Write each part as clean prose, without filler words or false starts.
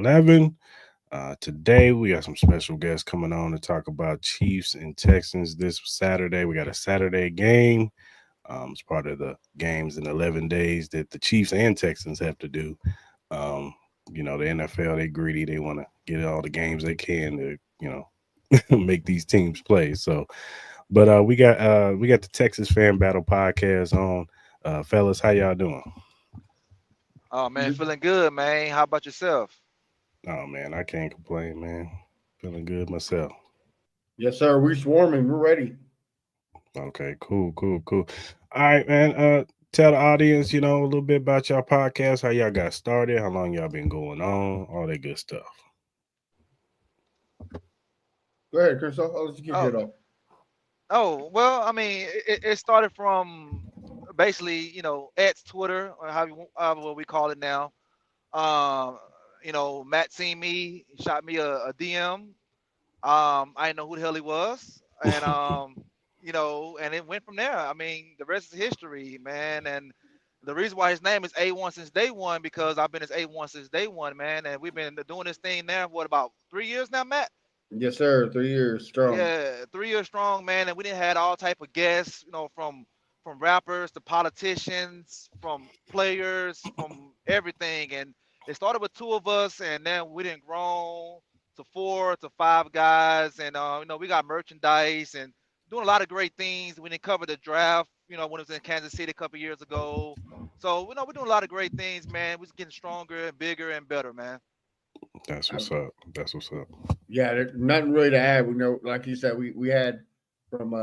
11. Today, we got some special guests coming on to talk about Chiefs and Texans this Saturday. We got a Saturday game. It's part of the games in 11 days that the Chiefs and Texans have to do. Um, the NFL, they greedy. They want to get all the games they can to, make these teams play. So, but we got the Texas Fan Battle podcast on. Fellas, how y'all doing? Oh man, feeling good, man. How about yourself? Oh man, I can't complain, man. Feeling good myself. Yes, sir. We swarming. We're ready. Okay, cool. All right, man. Tell the audience, a little bit about y'all podcast, how y'all got started, how long y'all been going on, all that good stuff. Go ahead, Chris. I'll let you kick it Oh, off. well, I mean, it started from basically, X Twitter or however we call it now. Um, Matt seen me, shot me a DM. I didn't know who the hell he was, and and it went from there. I mean, the rest is history, man. And the reason why his name is A1 since day one because I've been his A1 since day one, man. And we've been doing this thing now for what about 3 years now, Matt? Yes, sir. 3 years strong. Yeah, 3 years strong, man, and we didn't had all type of guests, from rappers to politicians, from players, from everything. And it started with two of us, and then we didn't grow to four to five guys, and we got merchandise and doing a lot of great things. We didn't cover the draft, when it was in Kansas City a couple years ago. So we're doing a lot of great things, man. We're getting stronger and bigger and better, man. That's Uh, what's up. That's what's up. yeah, there's nothing really to add. We know, like you said, we had from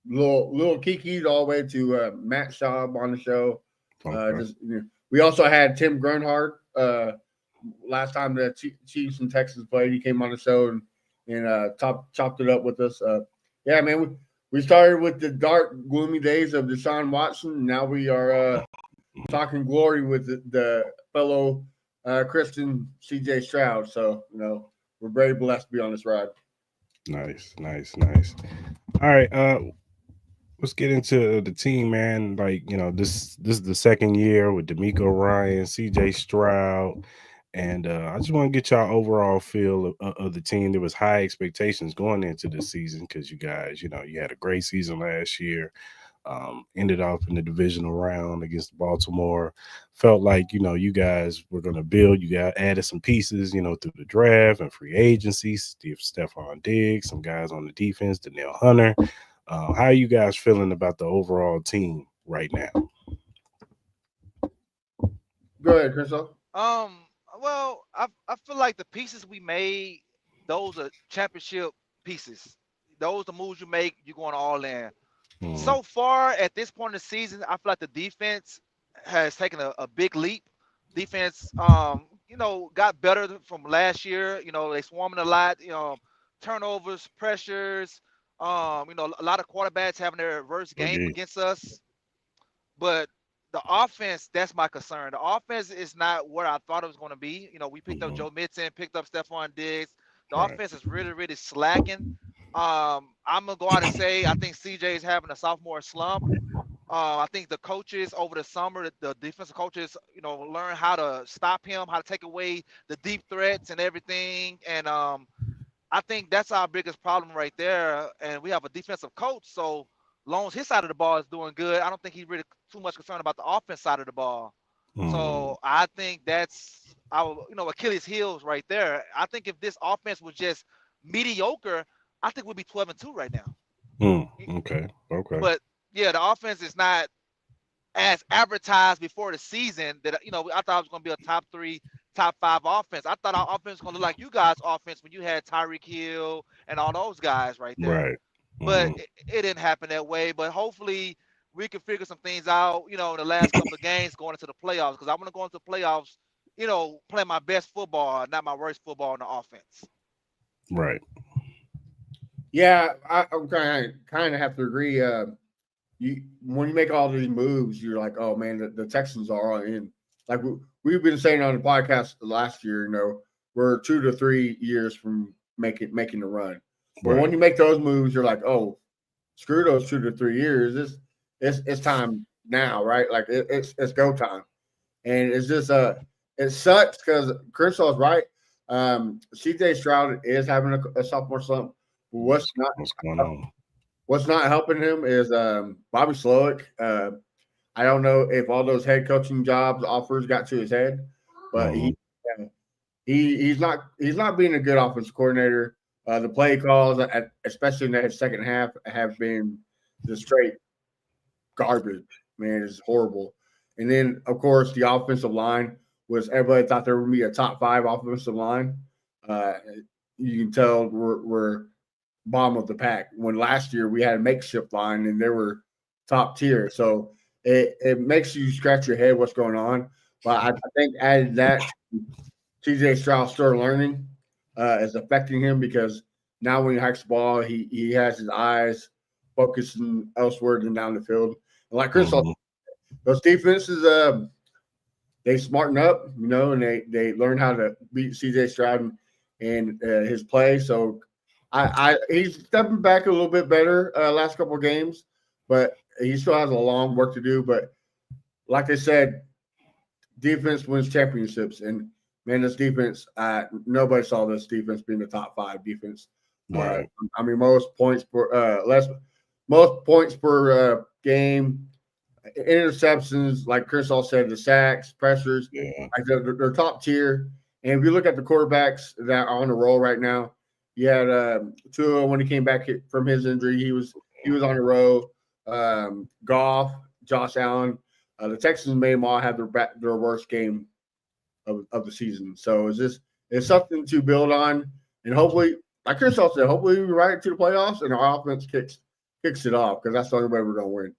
little Kiki all the way to Matt Schaub on the show. Okay. We also had Tim Grunhard. Last time the Chiefs and Texans played, he came on the show and chopped it up with us. Yeah, man, we started with the dark, gloomy days of Deshaun Watson. Now we are talking glory with the fellow Christian C.J. Stroud. So we're very blessed to be on this ride. Nice. All right, let's get into the team, man. Like, this is the second year with D'Amico Ryan, CJ Stroud, and I just want to get y'all overall feel of the team. There was high expectations going into the season because you guys, you had a great season last year. Ended off in the divisional round against Baltimore. Felt like, you guys were going to build. You got added some pieces, through the draft and free agency. Stephon Diggs, some guys on the defense, Danielle Hunter. How are you guys feeling about the overall team right now? Go ahead, Christoph. Um, I feel like the pieces we made, those are championship pieces. Those the moves you make, you're going all in. Mm, So far at this point in the season, I feel like the defense has taken a big leap. Defense, got better from last year. They swarming a lot. Turnovers, pressures. A lot of quarterbacks having their reverse oh, game yeah. against us. But the offense, that's my concern. The offense is not where I thought it was going to be. We picked up Mhm. Joe Mixon, picked up Stephon Diggs. The Right. offense is really, really slacking. I'm gonna go out and say I think CJ is having a sophomore slump. I think the coaches over the summer, the defensive coaches, learn how to stop him, how to take away the deep threats and everything. And I think that's our biggest problem right there. And we have a defensive coach, so long as his side of the ball is doing good, I don't think he's really too much concerned about the offense side of the ball. Mm, So I think that's our, Achilles heels right there. I think if this offense was just mediocre, I think we'd be 12-2 right now. okay. Okay. But yeah, the offense is not as advertised before the season that I thought it was going to be a top three, top five offense. I thought our offense was going to look like you guys' offense when you had Tyreek Hill and all those guys right there. Right. But Hmm. it didn't happen that way. But hopefully we can figure some things out, in the last couple of games going into the playoffs because I want to go into the playoffs, play my best football, not my worst football on the offense. Right. Yeah, I'm kind of have to agree. You when you make all these moves, you're like, oh man, the Texans are all in. Like we've been saying on the podcast last year, we're 2 to 3 years from making the run. But when Right. you make those moves, you're like, oh, screw those 2 to 3 years. It's time now, right? Like it's go time, and it's just it sucks because Kershaw's right. CJ Stroud is having a sophomore slump. What's going on? What's not helping him is Bobby Slowick. I don't know if all those head coaching jobs offers got to his head, but Mhm. he's not being a good offensive coordinator. The play calls, especially in that second half, have been just straight garbage. Man, it's horrible. And then, of course, the offensive line was everybody thought there would be a top 5 offensive line. Uh, you can tell we're bottom of the pack. When last year we had a makeshift line and they were top tier, so it makes you scratch your head what's going on. But I think added that TJ Stroud still learning is affecting him because now when he hikes the ball, he has his eyes focusing elsewhere than down the field. And like Chris, Mhm. those defenses, they smarten up, and they learn how to beat CJ Stroud and his play. So he's stepping back a little bit better last couple of games, but he still has a long work to do. But like I said, defense wins championships, and man, this defense, nobody saw this defense being the top 5 defense. Uh, Right. I mean, most points per game, interceptions, like Chris all said, the sacks, pressures, Yeah. like they're top tier. And if you look at the quarterbacks that are on the roll right now, you had Tua when he came back from his injury, he was on the roll. Goff, Josh Allen, the Texans may all have their worst game of the season. So it's something to build on, and hopefully, like Chris all said, hopefully we ride it to the playoffs and our offense kicks it off because that's the only way we're gonna win.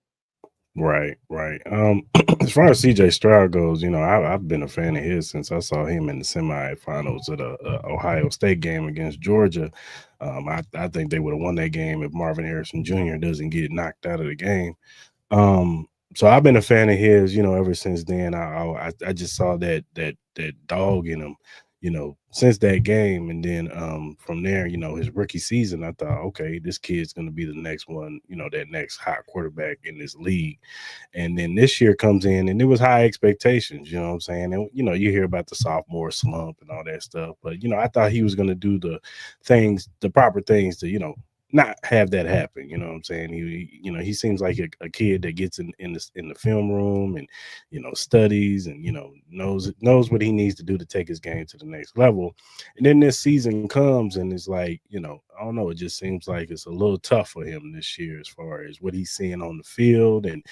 Right, right. As far as CJ Stroud goes, I've been a fan of his since I saw him in the semifinals of the Ohio State game against Georgia. I think they would have won that game if Marvin Harrison Jr. doesn't get knocked out of the game. Um, so I've been a fan of his, ever since then. I just saw that dog in him, since that game, and then from there, his rookie season, I thought, okay, this kid's gonna be the next one, that next hot quarterback in this league. And then this year comes in, and it was high expectations, you know what I'm saying? And you hear about the sophomore slump and all that stuff, but I thought he was gonna do the proper things to, not have that happen. You know what I'm saying? He seems like a kid that gets in the film room and studies and knows what he needs to do to take his game to the next level. And then this season comes and it's like, I don't know, it just seems like it's a little tough for him this year as far as what he's seeing on the field. And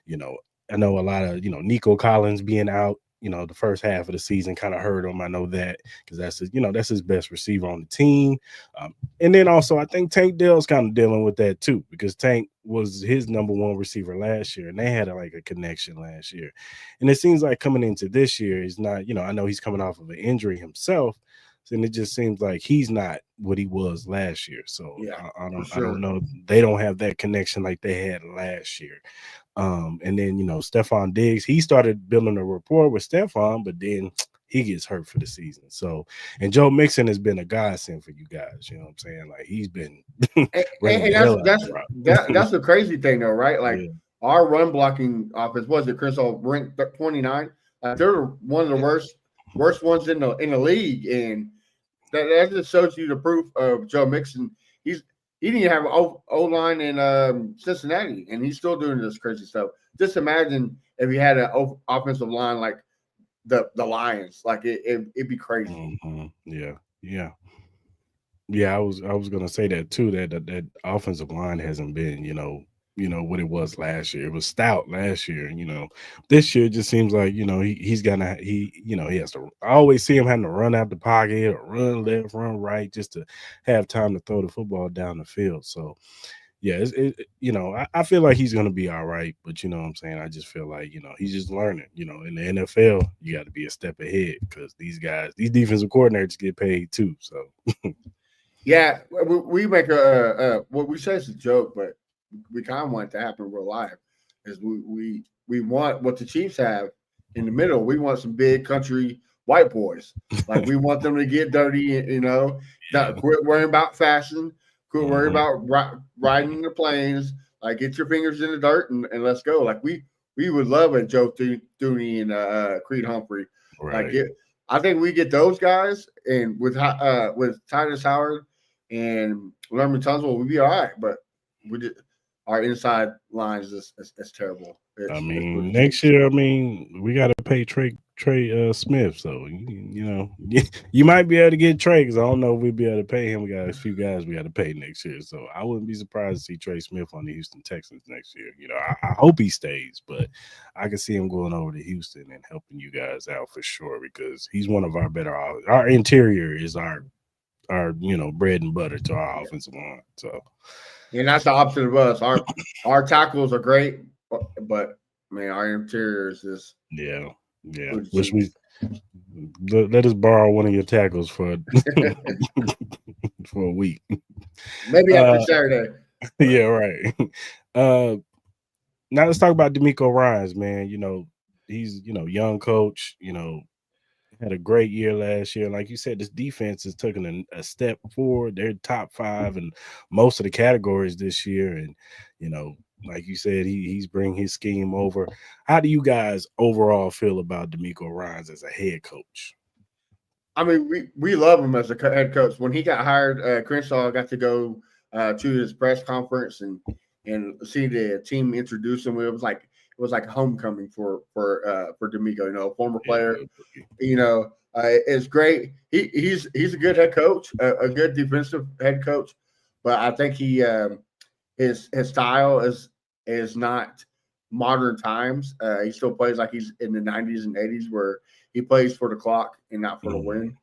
you know, I know a lot of Nico Collins being out. The first half of the season kind of hurt him. I know that because that's his best receiver on the team. And then also, I think Tank Dell's kind of dealing with that too, because Tank was his number one receiver last year, and they had like a connection last year. And it seems like coming into this year, he's not. I know he's coming off of an injury himself, and it just seems like he's not what he was last year. So Yeah, I for don't sure. know. They don't have that connection like they had last year. And then Stephon Diggs, he started building a rapport with Stephon, but then he gets hurt for the season. So, and Joe Mixon has been a godsend for you guys. You know what I'm saying? Like he's been running And the hell out of the rock. that's the crazy thing though, right? Like Yeah, our run blocking offense was it Chris all ranked 29. They're one of the Yeah. worst ones in the league, and that just shows you the proof of Joe Mixon. He didn't have O line in Cincinnati, and he's still doing this crazy stuff. Just imagine if he had an offensive line like the Lions, like it'd be crazy. yeah, yeah. Yeah, I was gonna say that too. That offensive line hasn't been, what it was last year. It was stout last year. This year it just seems like he's gonna he has to. I always see him having to run out the pocket or run left, run right, just to have time to throw the football down the field. So yeah, I feel like he's gonna be all right, but you know what I'm saying. I just feel like he's just learning. In the NFL, you got to be a step ahead because these defensive coordinators get paid too. So. Yeah, we make a what we say is a joke, but we kind of want it to happen in real life. Is we want what the Chiefs have in the middle. We want some big country white boys. Like we want them to get dirty, not Yeah. quit worrying about fashion, quit worrying Mhm. about riding the planes. Like get your fingers in the dirt and let's go. Like we would love a Joe Thuney and Creed Humphrey. Like Right. it, I think we get those guys and with Titus Howard and Lerman Tunsil, we'd be all right. But we did our inside lines is terrible. I It's mean, pretty next cheap. year, I mean, we got to pay Trey Smith. So you know, you might be able to get Trey because I don't know if we'll be able to pay him. We got a few guys we got to pay next year, so I wouldn't be surprised to see Trey Smith on the Houston Texans next year. You know, I hope he stays, but I can see him going over to Houston and helping you guys out for sure because he's one of our better. Our interior is our bread and butter to our Yeah. offensive line. So And that's the opposite of us. Our tackles are great, but man, our interior is just yeah, yeah. pretty Wish cheap. we let us borrow one of your tackles for for a week. Maybe after Uh, Saturday. But yeah, right. Uh, now let's talk about D'Amico Ryans, man. He's young coach. Had a great year last year. Like you said, this defense has taken a step forward. They're top five in most of the categories this year, and you know, like you said, he's bringing his scheme over. How do you guys overall feel about D'Amico Ryans as a head coach? I mean, we love him as a head coach. When he got hired, Crenshaw got to go to his press conference and see the team introduce him. It was like homecoming for D'Amico. Former Yeah, player. good rookie. It's great. He's a good head coach, a good defensive head coach, but I think his style is not modern times. He still plays like he's in the 90s and 80s, where he plays for the clock and not for the Mhm, win.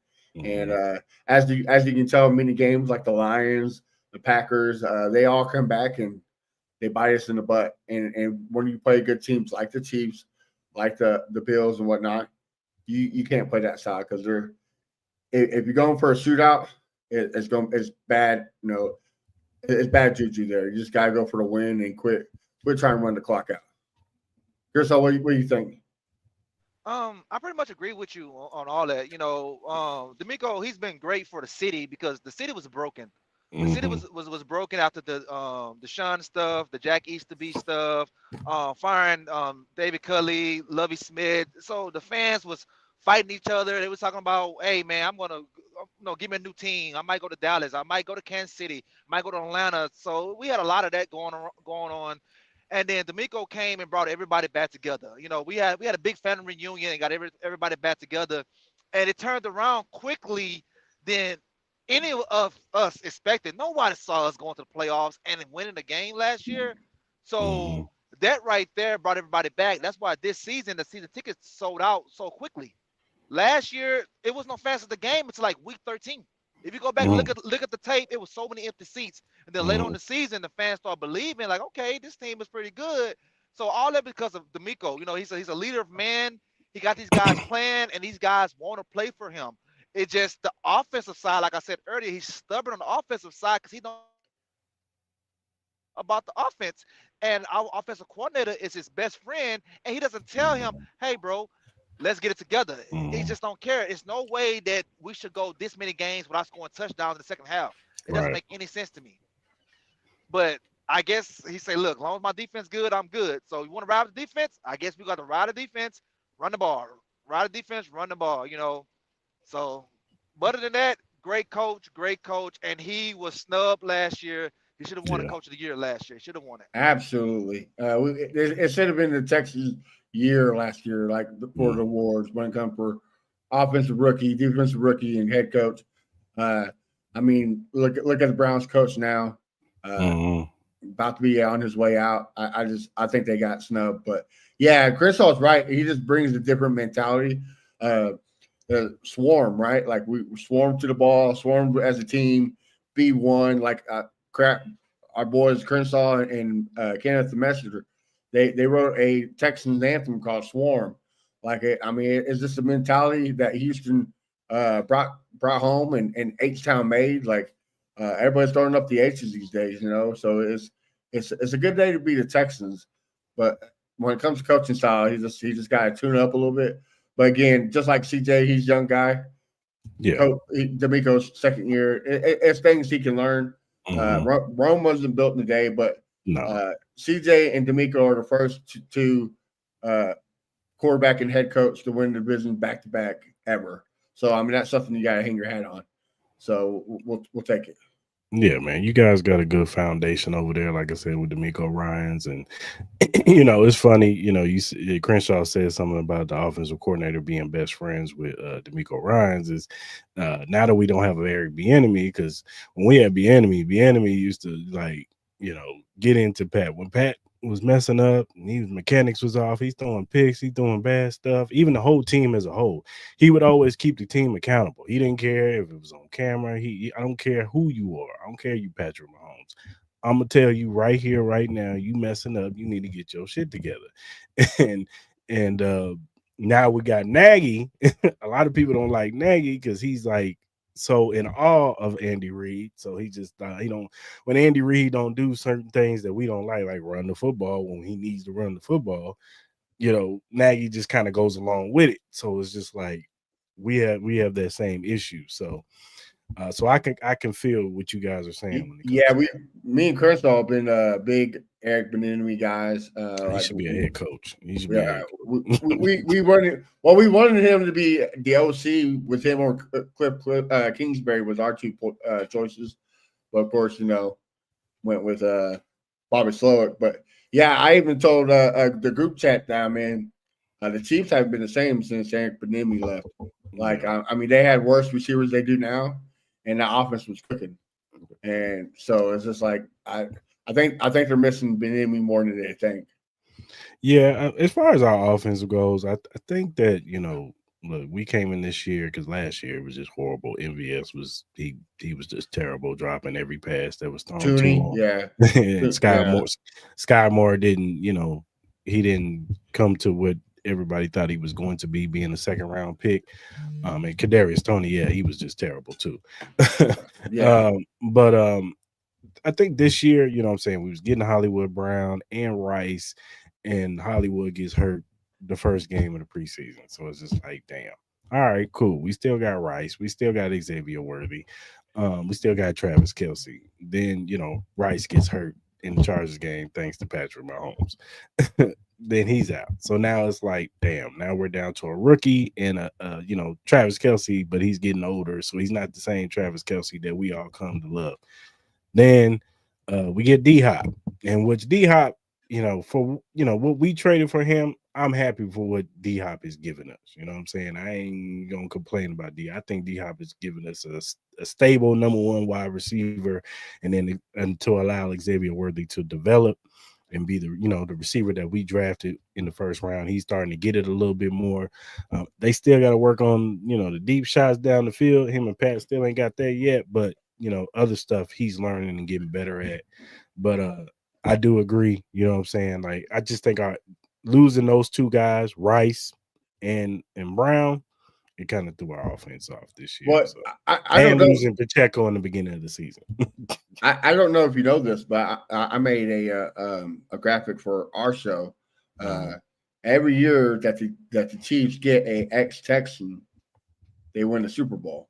And mhm, as you can tell, many games like the Lions, the Packers, they all come back and they bite us in the butt. And when you play good teams like the Chiefs, like the Bills and whatnot, you can't play that style because they're if you're going for a shootout, it's bad. It's bad juju there. You just gotta go for the win and quit trying to run the clock out. Chris, what do you think? I pretty much agree with you on all that. D'Amico, he's been great for the city because the city was broken. The city mhm. was broken after the Sean stuff, the Jack Easterby stuff, firing David Culley, Lovey Smith. So the fans was fighting each other. They was talking about, hey man, I'm gonna give me a new team. I might go to Dallas. I might go to Kansas City. I might go to Atlanta. So we had a lot of that going on. And then D'Amico came and brought everybody back together. We had a big family reunion and got everybody back together, and it turned around quickly. Than any of us expected. Nobody saw us going to the playoffs and winning the game last year. Mhm. So that right there brought everybody back. That's why this season the season tickets sold out so quickly. Last year, it was no fans at the game until like week 13. If you go back and look Mhm. at the tape, it was so many empty seats. And then later on in Mhm. the season, the fans start believing, like, okay, this team is pretty good. So all that because of D'Amico. He's a leader of man. He got these guys playing, and these guys want to play for him. It's just the offensive side, like I said earlier, he's stubborn on the offensive side because he don't about the offense. And our offensive coordinator is his best friend, and he doesn't tell him, "Hey, bro, let's get it together." He Mhm. just don't care. It's no way that we should go this many games without scoring touchdowns in the second half. It doesn't Right. make any sense to me. But I guess he say, "Look, as long as my defense good, I'm good." So you want to ride the defense? I guess we got to ride the defense, run the ball, ride the defense, run the ball. So, but other than that, great coach, and he was snubbed last year. He should have won a Yeah. coach of the year last year. Should have won it. Absolutely. It should have been the Texas year last year, like for the Mhm. awards when it comes for offensive rookie, defensive rookie, and head coach. Uh, I mean, look at the Browns coach now. Uh, Mhm. about to be on his way out. I think they got snubbed. But yeah, Chris Hall's right. He just brings a different mentality. Uh, swarm, right? Like we swarm to the ball, swarm as a team, be one. Like crap, our boys Crenshaw and Kenneth the Messenger, they wrote a Texans anthem called Swarm. It's just a mentality that Houston brought home and H Town made. Like everybody's throwing up the H's these days. So it's a good day to be the Texans, but when it comes to coaching style, he just got to tune up a little bit. But again, just like CJ, he's a young guy. Yeah. D'Amico's second year. It's things he can learn. Mhm. Rome wasn't built in a day, but No. CJ and D'Amico are the first two uh, quarterback and head coach to win the division back to back ever. So I mean, that's something you got to hang your hat on. So we'll take it. Yeah, man, you guys got a good foundation over there. Like I said, with D'Amico Ryan's, and it's funny. Crenshaw said something about the offensive coordinator being best friends with D'Amico Ryan's. Is now that we don't have a Eric Bieniemy, because when we had Bieniemy used to get into Pat when Pat was messing up, and his mechanics was off. He's throwing picks, he's doing bad stuff. Even the whole team as a whole, he would always keep the team accountable. He didn't care if it was on camera. I don't care who you are. I don't care you Patrick Mahomes. I'm gonna tell you right here, right now, you messing up. You need to get your shit together. and and now we got Nagy. A lot of people don't like Nagy because he's like so in awe of Andy Reid. So he just he don't when Andy Reid don't do certain things that we don't like run the football when he needs to run the football. Nagy just kind of goes along with it. So it's just like we have that same issue. So I can feel what you guys are saying when it comes Yeah, to that. me and Crenshaw have been big Eric Bieniemy guys. He Like should be a head coach. He should be a yeah, head coach. we wanted we wanted him to be the OC with him or Cliff Kingsbury was our two choices, but of course went with Bobby Slowick. But yeah, I even told the group chat down, man. The Chiefs haven't been the same since Eric Bieniemy left. Like Yeah. I mean, they had worse receivers they do now, and the offense was cooking. And so it's just like I think they're missing Bieniemy more than they think. Yeah, as far as our offense goes, I think that look, we came in this year because last year it was just horrible. MVS he was just terrible, dropping every pass that was thrown to Tooney, him. yeah, And yeah, Sky Moore didn't, he didn't come to what everybody thought he was going to be, being a second round pick. And Kadarius Tony, yeah, he was just terrible too. yeah. But I think this year, what I'm saying, we was getting Hollywood Brown and Rice, and Hollywood gets hurt the first game of the preseason. So it's just like, damn. All right, cool. We still got Rice. We still got Xavier Worthy. We still got Travis Kelsey. Then, Rice gets hurt in the Chargers game thanks to Patrick Mahomes. Then he's out. So now it's like, damn, now we're down to a rookie and Travis Kelsey, but he's getting older. So he's not the same Travis Kelsey that we all come to love. Then we get D Hop, and which D Hop, for what we traded for him, I'm happy for what D Hop is giving us. You know what I'm saying? I ain't gonna complain about D. I think D Hop is giving us a stable number one wide receiver, and to allow Xavier Worthy to develop and be the receiver that we drafted in the first round. He's starting to get it a little bit more. They still got to work on the deep shots down the field. Him and Pat still ain't got that yet, but other stuff he's learning and getting better at. But I do agree, what I'm saying? Like, I just think losing those two guys, Rice and Brown, it kind of threw our offense off this year. But So, I don't and know. losing Pacheco in the beginning of the season. I don't know if you know this, but I made a graphic for our show. Uh, every year that the Chiefs get a ex Texan, they win the Super Bowl.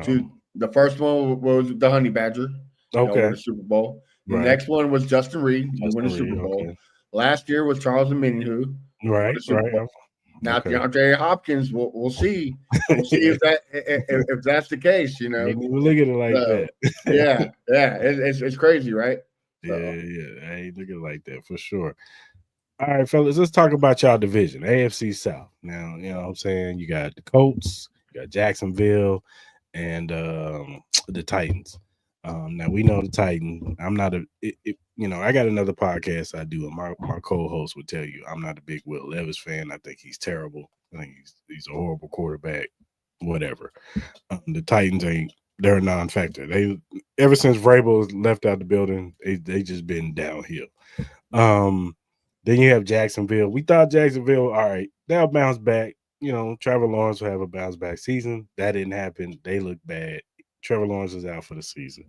Two, Um, the first one was the Honey Badger, win okay, the Super Bowl. The right. next one was Justin Reed, who won the Justin Reed, Super Bowl. okay. Last year was Charles Omenihu, who won Right, the Super right. Bowl. Now Okay. DeAndre Hopkins, we'll see. We'll see Yeah, if that's the case. didn't even look at it like So that. yeah, it's crazy, right? Yeah, So yeah. I ain't looking like that for sure. All right, fellas, let's talk about y'all division, AFC South. Now, you know what I'm saying? You got the Colts, you got Jacksonville, and the Titans. Now we know the Titans. I'm not I got another podcast I do, and my co-host would tell you I'm not a big Will Levis fan. I think he's terrible. I think he's a horrible quarterback. Whatever. The Titans ain't. They're a non-factor. They ever since Vrabel's left out the building, they just been downhill. Um, then you have Jacksonville. We thought Jacksonville, all right, they'll bounce back. Trevor Lawrence will have a bounce back season. That didn't happen. They look bad. Trevor Lawrence is out for the season.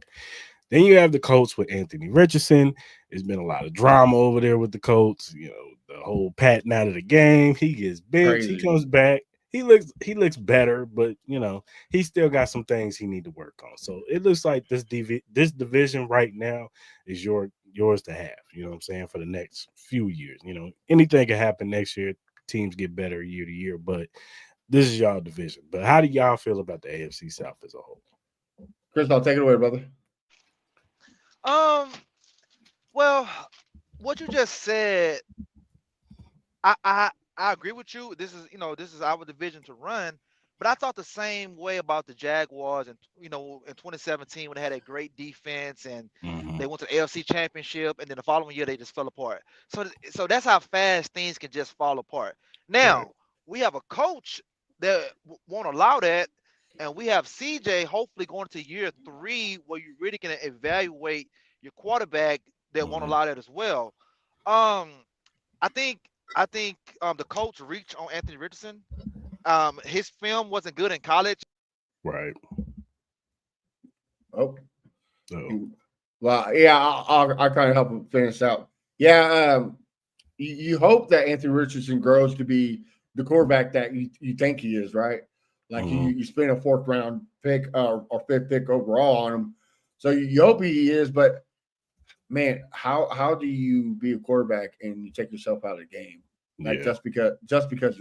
Then you have the Colts with Anthony Richardson. There's been a lot of drama over there with the Colts. The whole patting out of the game. He gets benched. He crazy. comes back. He looks better, but he still got some things he need to work on. So it looks like this division right now is yours to have. You know what I'm saying, for the next few years. Anything can happen next year. Teams get better year to year, but this is y'all division. But how do y'all feel about the AFC South as a whole? Chris, I'll take it away, brother. Um, well, what you just said, I agree with you. This is our division to run. But I thought the same way about the Jaguars, and in 2017 when they had a great defense and Mm-hmm. they went to the AFC Championship, and then the following year they just fell apart. So that's how fast things can just fall apart. Right. Now we have a coach that won't allow that, and we have CJ hopefully going to year three where you really can evaluate your quarterback that won't Mm-hmm. allow that as well. Um, I think the coach reached on Anthony Richardson. His film wasn't good in college. Right. Oh, So. well, yeah, I'll kind of help him finish out. Yeah, you hope that Anthony Richardson grows to be the quarterback that you think he is, right? Like Mm-hmm. you spend a fourth round pick or fifth pick overall on him, so you hope he is. But man, how do you be a quarterback and you take yourself out of the game? Like Yeah. just because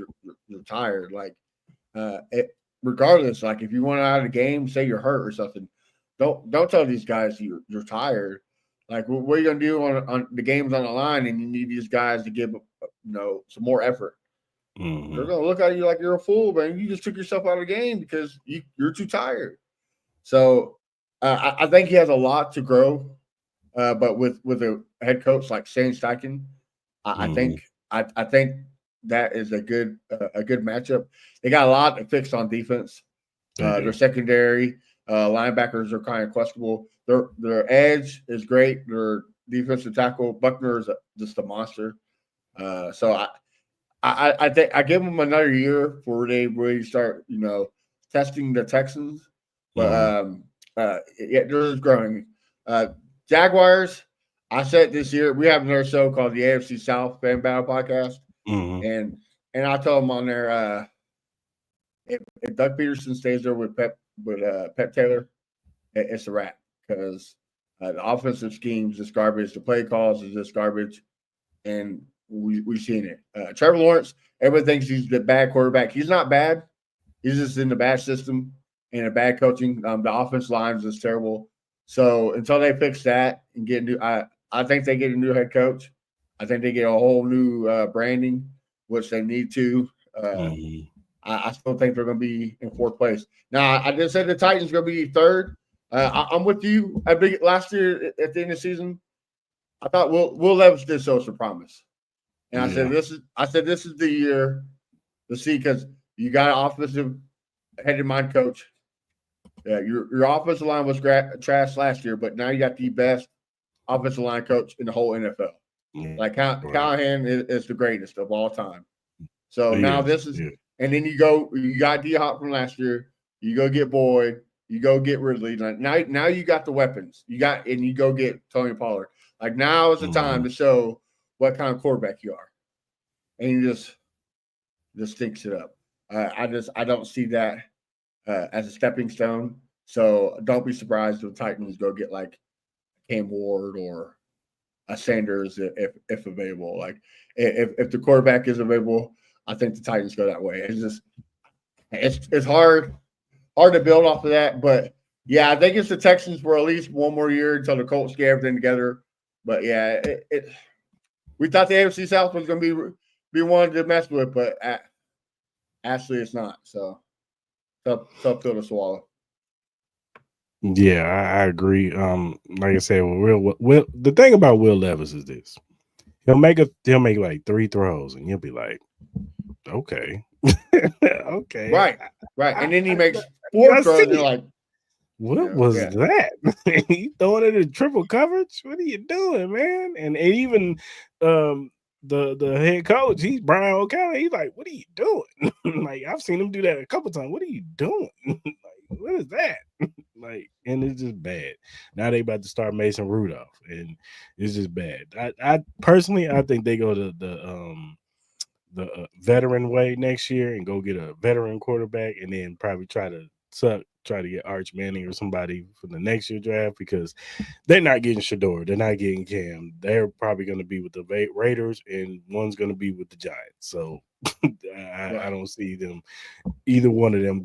you're tired, like regardless, like if you want out of the game, say you're hurt or something, don't tell these guys you're tired. Like what are you gonna do on the games on the line, and you need these guys to give some more effort. They're Mm-hmm. gonna look at you like you're a fool, man. You just took yourself out of the game because you're too tired. So I think he has a lot to grow, but with a head coach like Shane Steichen, I Mm-hmm. think I think that is a good matchup. They got a lot to fix on defense. They Their do. secondary linebackers are kind of questionable. Their edge is great. Their defensive tackle Buckner is just a monster. So I think I give them another year before they really start testing the Texans. But Mm-hmm. yeah, they're just growing. Uh, Jaguars. I said this year we have another show called the AFC South Fan Battle Podcast, Mm-hmm. and I told them on there if Doug Peterson stays there with Pep Taylor, it's a wrap because the offensive schemes is garbage, the play calls is just garbage, and we've seen it. Trevor Lawrence, everyone thinks he's the bad quarterback. He's not bad. He's just in the bad system and a bad coaching. The offense lines is terrible. So until they fix that and get new, I think they get a new head coach. I think they get a whole new branding, which they need to. Uh, Mm-hmm. I still think they're going to be in fourth place. Now, I just said the Titans going to be third. I'm with you. I think last year at the end of the season, I thought Will Levis did show some promise, and Yeah. I said this is the year to see because you got an offensive head in mind coach. Yeah, your offensive line was trash last year, but now you got the best offensive line coach in the whole NFL. Yeah. Like Right. Callahan is the greatest of all time. So He now is. this is, Yeah. and then you got D Hop from last year. You go get Boyd. You go get Ridley. Like now you got the weapons. You go get Tony Pollard. Like now is the Mm-hmm. time to show what kind of quarterback you are, and you just stinks it up. I don't see that as a stepping stone. So don't be surprised if the Titans go get like Cam Ward or a Sanders if available. Like if the quarterback is available, I think the Titans go that way. It's hard to build off of that, but yeah, I think it's the Texans for at least one more year until the Colts get everything together. But yeah, we thought the AFC South was going to be one to mess with, but actually it's not. So tough pill to swallow. Yeah, I agree. Like I said, Will, the thing about Will Levis is this: he'll make like 3 throws, and you'll be like, okay, okay, Right, right, and then he makes I four see throws, and you're it. like, What was yeah, that? You throwing it in triple coverage? What are you doing, man? And even um the head coach, he's Brian O'Connor. He's like, what are you doing? Like I've seen him do that a couple times. What are you doing? Like, what is that? Like, and it's just bad. Now they about to start Mason Rudolph, and it's just bad. I personally, I think they go to the veteran way next year and go get a veteran quarterback, and then probably try to get Arch Manning or somebody for the next year draft because they're not getting Shador, they're not getting Cam. They're probably going to be with the Raiders, and one's going to be with the Giants. So I Right. don't see them either one of them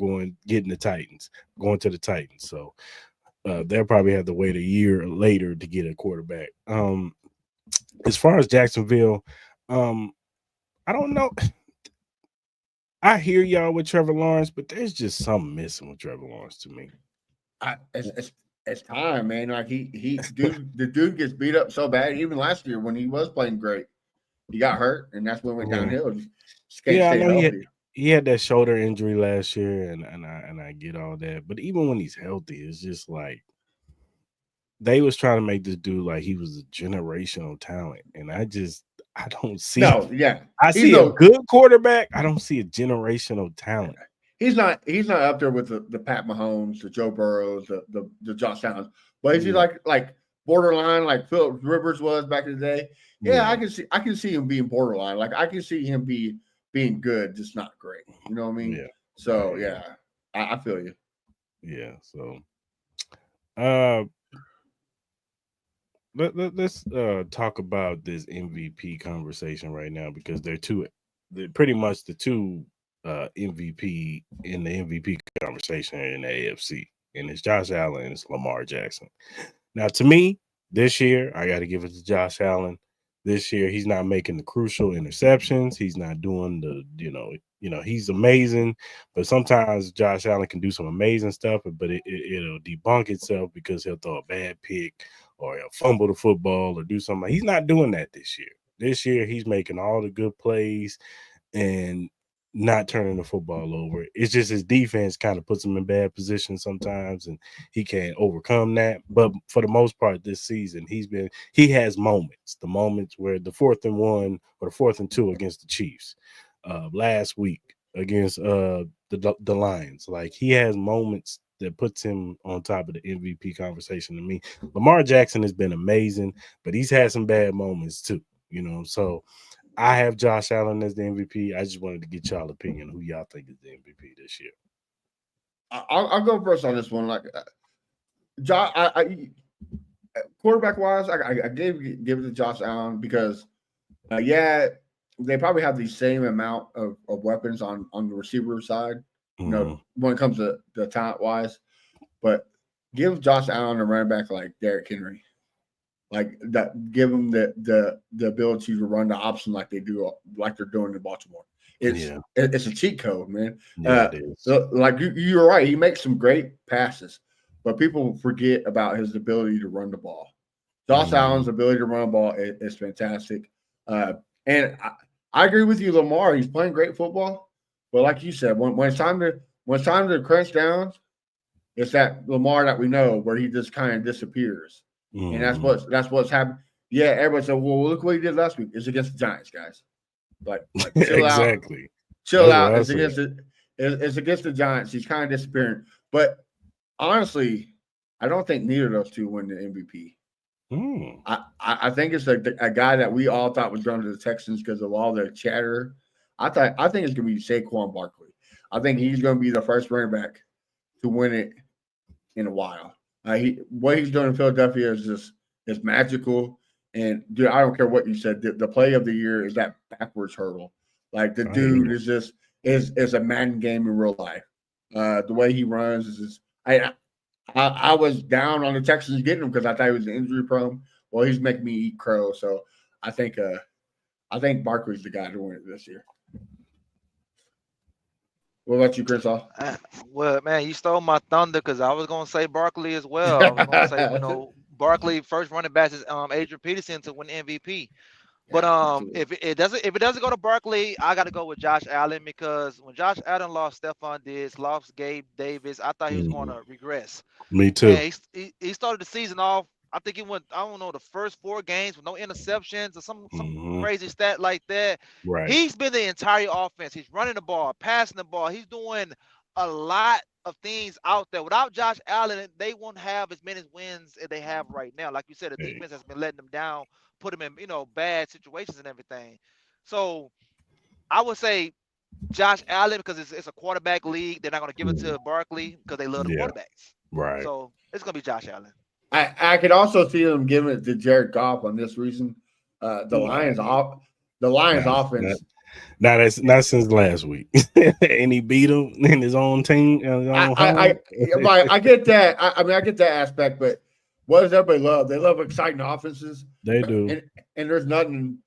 getting the Titans, going to the Titans. So they'll probably have to wait a year later to get a quarterback. As far as Jacksonville, um, I don't know. I hear y'all with Trevor Lawrence, but there's just something missing with Trevor Lawrence to me. I, it's time, man. Like the dude gets beat up so bad. Even last year when he was playing great, he got hurt, and that's when it went Yeah, downhill. Just can't yeah, I stay know healthy. he had that shoulder injury last year, and I get all that. But even when he's healthy, it's just like they was trying to make this dude like he was a generational talent, and I don't see. No, yeah, I he's see a no, good quarterback. I don't see a generational talent. he's not up there with the Pat Mahomes, the Joe Burrows, the Josh Allen. But is he Yeah, like borderline like Philip Rivers was back in the day? Yeah, yeah, I can see him being borderline. Like I can see him being good, just not great. You know what I mean? yeah. I So hear you. yeah, I feel you. Yeah. So, uh, let's talk about this MVP conversation right now because they're pretty much the two MVP in the MVP conversation in the AFC, and it's Josh Allen and it's Lamar Jackson. Now, to me, this year I got to give it to Josh Allen. This year he's not making the crucial interceptions. He's not doing he's amazing, but sometimes Josh Allen can do some amazing stuff, but it'll debunk itself because he'll throw a bad pick or he'll fumble the football or do something. He's not doing that this year. This year he's making all the good plays and not turning the football over. It's just his defense kind of puts him in bad positions sometimes, and he can't overcome that. But for the most part, this season, he has moments, the moments where the 4th and 1 or the 4th and 2 against the Chiefs, last week against the Lions. Like he has moments that puts him on top of the MVP conversation to me. Lamar Jackson has been amazing, but he's had some bad moments too. So I have Josh Allen as the MVP. I just wanted to get y'all opinion who y'all think is the MVP this year. I'll go first on this one. Like, Josh, quarterback wise, I give it to Josh Allen because, yeah, they probably have the same amount of weapons on the receiver side. Mm-hmm. When it comes to the talent wise, but give Josh Allen a running back like Derrick Henry, like that. Give him the ability to run the option like like they're doing in Baltimore. Yeah, It's a cheat code, man. yeah, it is. Like you're right. He makes some great passes, but people forget about his ability to run the ball. Josh Mm-hmm. Allen's ability to run the ball is fantastic. And I agree with you, Lamar. He's playing great football, but like you said, when it's time to crunch down, it's that Lamar that we know where he just kind of disappears, and Mm-hmm. that's what's happened. Yeah, everybody said, "Well, look what he did last week. It's against the Giants, guys. Like chill out, Exactly. chill That's what out. I said. It's against the Giants. He's kind of disappearing. But honestly, I don't think neither of those two win the MVP. Mm. I think it's a guy that we all thought was going to the Texans because of all the chatter. I think it's going to be Saquon Barkley. I think he's going to be the first running back to win it in a while. What he's doing in Philadelphia is magical. And dude, I don't care what you said. The play of the year is that backwards hurdle. Like the I hear dude you. is just is a Madden game in real life. The way he runs is just I was down on the Texans getting him because I thought he was injury prone. Well, he's making me eat crow. So I think I think Barkley's the guy to win it this year. What about you, Chris? Uh, Well, man, you stole my thunder because I was gonna say Barkley as well. I was gonna say, Barkley first running back is Adrian Peterson to win MVP. But Yeah, absolutely. if it doesn't go to Barkley, I got to go with Josh Allen because when Josh Allen lost Stephon Diggs, lost Gabe Davis, I thought he was going Mhm. to regress. Me too. Man, he started the season off. I think he went, I don't know, the first 4 games with no interceptions or some Hmm. crazy stat like that. Right. He's been the entire offense. He's running the ball, passing the ball. He's doing a lot of things out there. Without Josh Allen, they won't have as many wins as they have right now. Like you said, the Hey. defense has been letting them down, put them in bad situations and everything. So I would say Josh Allen because it's a quarterback league. They're not going to give it Mhm. to Barkley because they love the Yeah. quarterbacks. Right. So it's going to be Josh Allen. I could also see them giving it to Jared Goff on this reason. No. The Lions Not, not, offense. Now that's not since last week, and he beat him in his own team, in his own home. Right, I get that. I mean, I get that aspect, but what does everybody love? They love exciting offenses, They do. and there's nothing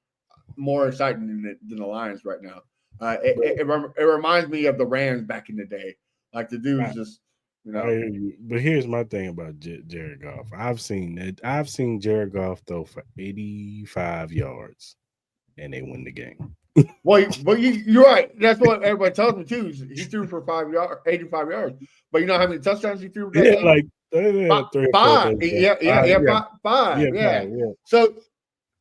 more exciting than the Lions right now. But It reminds me of the Rams back in the day. Like the dudes I, just, you I know, hear you. But here's my thing about Jared Goff. I've seen it. I've seen Jared Goff throw for 85 yards, and they win the game. well, you're right. That's what everybody tells me too. He threw for 5 yards, 85 yards. But you know how many touchdowns he threw that Yeah, game? like they Five. had 3 or 4 Five. touchdowns. Yeah. Yeah, Five. yeah, Yeah. 5. Yeah. So,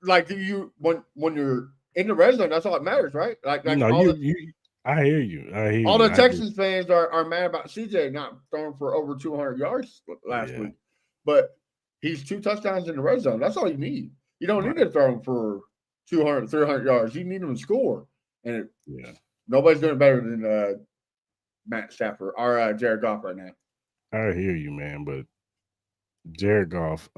like, do you when you're in the red zone? That's all that matters, right? Like No, you. I hear you. I hear all you. the I just Texans fans are mad about CJ not throwing for over 200 yards last yeah. week, but he's 2 touchdowns in the red zone. That's all you need. You don't need Right. to throw him for 200, 300 yards. You need him to score, and Yeah. nobody's doing it better than Matt Stafford or Jared Goff right now. I hear you, man. But Jared Goff,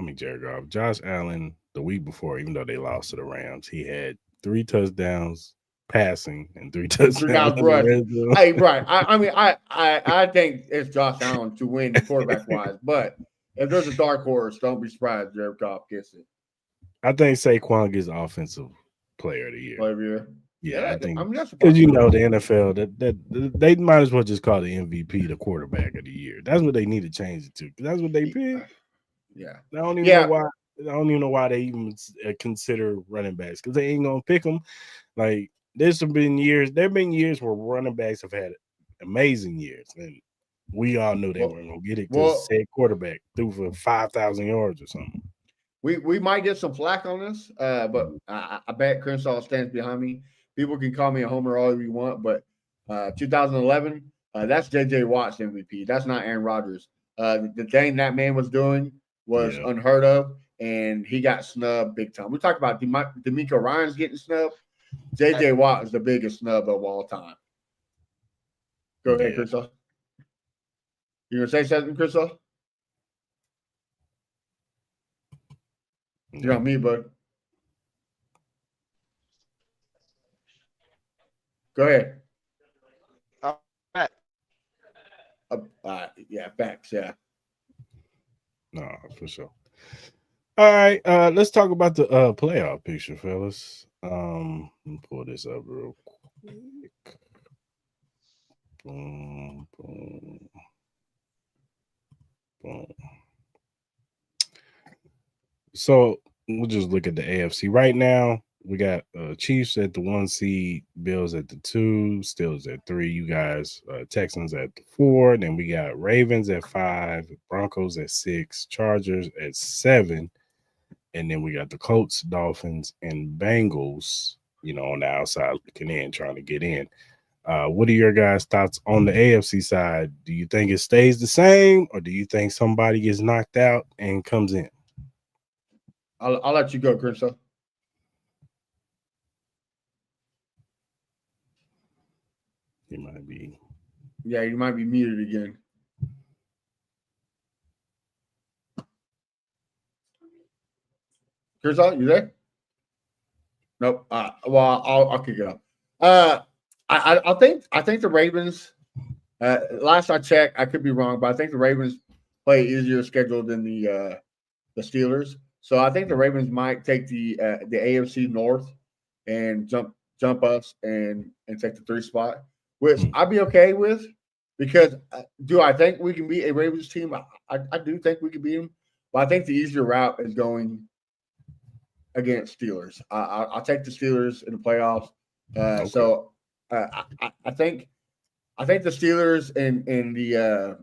Josh Allen, the week before, even though they lost to the Rams, he had 3 touchdowns passing and 3 touchdowns 3 downs in the rushing. red zone. Hey, right. I mean, I think it's Josh Allen to win quarterback wise, but if there's a dark horse, don't be surprised Jared Goff gets it. I think Saquon gets offensive player of the year. Play of the year. Yeah, I think I mean that's a because possibility. the NFL that they might as well just call the MVP the quarterback of the year. That's what they need to change it to. 'Cause that's what they pick. Yeah. I don't even know Yeah. why. I don't even know why they even consider running backs because they ain't gonna pick them. Like been years. There've been years where running backs have had amazing years, and we all knew they Well, weren't gonna get it because well, said quarterback threw for 5,000 yards or something. we might get some flack on this, but I bet Crenshaw stands behind me. People can call me a homer all you want, but 2011, that's JJ Watt's MVP. That's not Aaron Rodgers. The thing that man was doing was Yeah, unheard of, and he got snubbed big time. We talk about D'Amico Ryan's getting snubbed. JJ Watt is the biggest snub of all time. Go ahead, yeah, Crenshaw. You gonna say something, Crenshaw? You're yeah. on me, bud. Go ahead. Matt, Yeah, facts. Yeah. No, for sure. All right, let's talk about the playoff picture, fellas. Let me pull this up real quick. Boom, boom, boom. So we'll just look at the AFC right now. We got Chiefs at the 1 seed, Bills at the 2, Steelers at 3. You guys, Texans at the 4. Then we got Ravens at 5, Broncos at 6, Chargers at 7, and then we got the Colts, Dolphins, and Bengals. On the outside looking in, trying to get in. What are your guys' thoughts on the AFC side? Do you think it stays the same, or do you think somebody gets knocked out and comes in? I'll let you go, Crenshaw. It might be. Yeah, you might be muted again. Crenshaw, you there? Nope. Well, I'll kick it up. I think the Ravens. Last I checked, I could be wrong, but I think the Ravens play easier schedule than the Steelers. So I think the Ravens might take the AFC North and jump us and take the 3 spot, which I'd be okay with because do I think we can beat a Ravens team? I do think we can beat them, but I think the easier route is going against Steelers. I'll take the Steelers in the playoffs. Okay. So I think the Steelers and the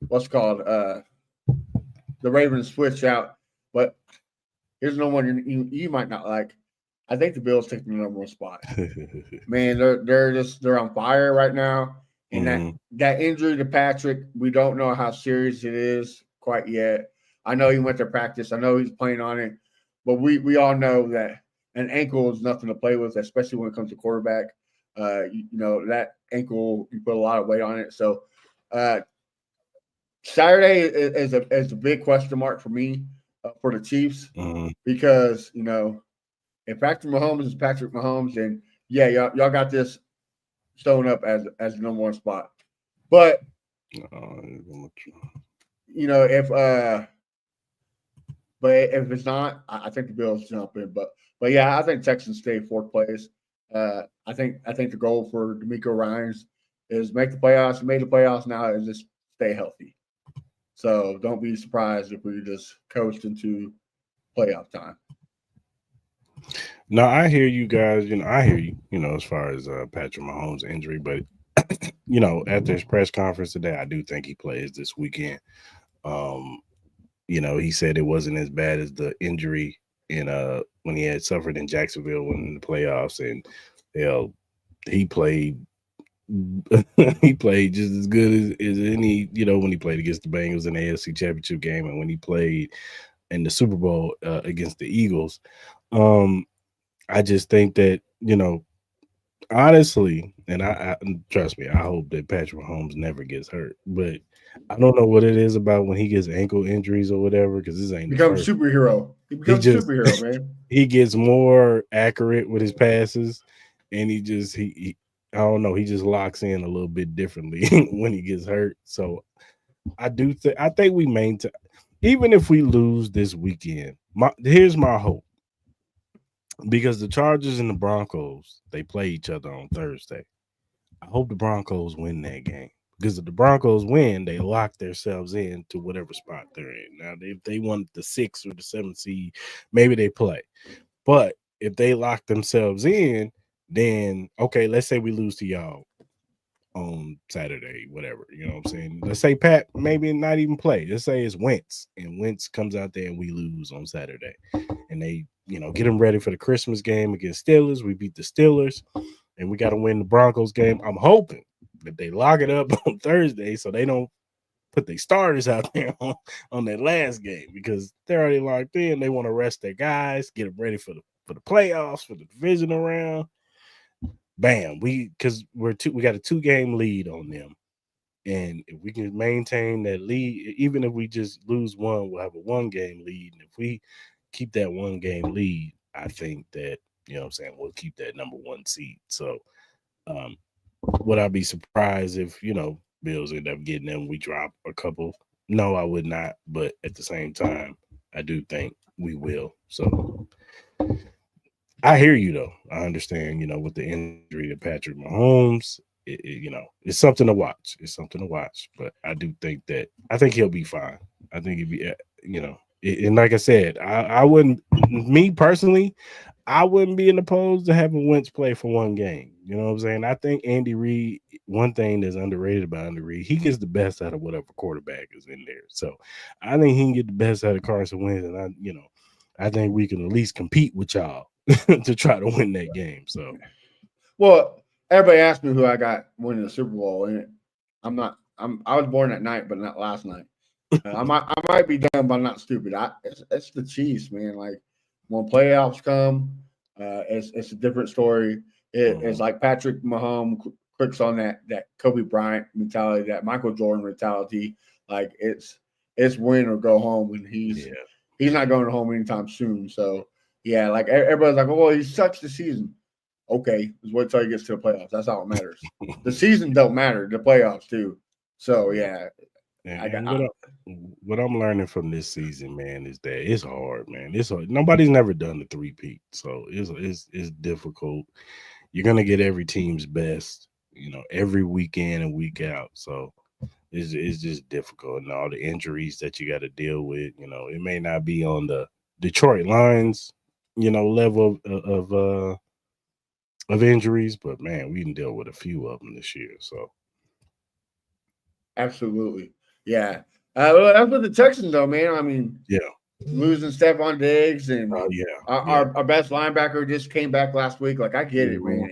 what's it called the Ravens switch out. But here's no one you might not like. I think the Bills take the number 1 spot. Man, they're on fire right now. And that injury to Patrick, we don't know how serious it is quite yet. I know he went to practice. I know he's playing on it. But we all know that an ankle is nothing to play with, especially when it comes to quarterback. That ankle, you put a lot of weight on it. So Saturday is a big question mark for me for the Chiefs because if Patrick Mahomes is Patrick Mahomes, then yeah, y'all got this stone up as the number one spot. But you know, if it's not, I think the Bills jump in. But yeah, I think Texans stay fourth place. I think the goal for D'Amico Ryans is make the playoffs. Made the playoffs now is just stay healthy. So don't be surprised if we just coast into playoff time. No, I hear you guys. I hear you. As far as Patrick Mahomes' injury, but after his press conference today, I do think he plays this weekend. Um, he said it wasn't as bad as the injury in when he had suffered in Jacksonville in the playoffs, and hell, he played he played just as good as any, when he played against the Bengals in the AFC Championship game and when he played in the Super Bowl against the Eagles. Um, I just think that, honestly, and I trust me, I hope that Patrick Mahomes never gets hurt, but I don't know what it is about when he gets ankle injuries or whatever, because this ain't the Becomes first. superhero. He He becomes a just superhero, man. he gets more accurate with his passes, and he I don't know, he just locks in a little bit differently when he gets hurt. So I think we maintain, even if we lose this weekend. Here's my hope, because the Chargers and the Broncos, they play each other on Thursday. I hope the Broncos win that game, because if the Broncos win, they lock themselves in to whatever spot they're in. Now, if they want the 6th or the 7th seed, maybe they play. But if they lock themselves in, then okay, let's say we lose to y'all on Saturday, whatever. You know what I'm saying? Let's say Pat maybe not even play. Let's say it's Wentz, and Wentz comes out there and we lose on Saturday. And they, get them ready for the Christmas game against Steelers. We beat the Steelers, and we got to win the Broncos game. I'm hoping that they lock it up on Thursday so they don't put their starters out there on their last game, because they're already locked in. They want to rest their guys, get them ready for the playoffs, for the divisional round. Bam, because we got a 2-game lead on them, and if we can maintain that lead, even if we just lose one, we'll have a 1-game lead. And if we keep that 1-game lead, I think that, what I'm saying, we'll keep that number 1 seed. So, um, would I be surprised if, Bills end up getting them? We drop a couple. No, I would not. But at the same time, I do think we will. So I hear you though. I understand, with the injury to Patrick Mahomes, it's something to watch. It's something to watch. But I think he'll be fine. I think he'll be, and like I said, I wouldn't, me personally, I wouldn't be in opposed to having Wentz play for 1 game. You know what I'm saying? I think Andy Reid, one thing that's underrated about Andy Reid, he gets the best out of whatever quarterback is in there. So I think he can get the best out of Carson Wentz, and I think we can at least compete with y'all to try to win that game. So, Well, everybody asked me who I got winning the Super Bowl, and I was born at night, but not last night. I might be dumb, but I'm not stupid. It's the Chiefs, man. Like when playoffs come, it's a different story. It's like Patrick Mahomes clicks on that Kobe Bryant mentality, that Michael Jordan mentality. Like it's win or go home, and he's not going home anytime soon. So yeah, like everybody's like, oh, well, he sucks this season. Okay, just wait till he gets to the playoffs. That's all it matters. The season don't matter. The playoffs do. So yeah, and what I'm learning from this season, man, is that it's hard, man. It's hard. Nobody's never done the three-peat, so it's difficult. You're gonna get every team's best, every weekend and week out. So it's just difficult, and all the injuries that you got to deal with. It may not be on the Detroit Lions, level of injuries, but man, we can deal with a few of them this year. So absolutely. Yeah. Well, that's with the Texans, though, man. I mean, yeah, losing Stephon Diggs and yeah, our best linebacker just came back last week. Like, I get it, Mhm. man.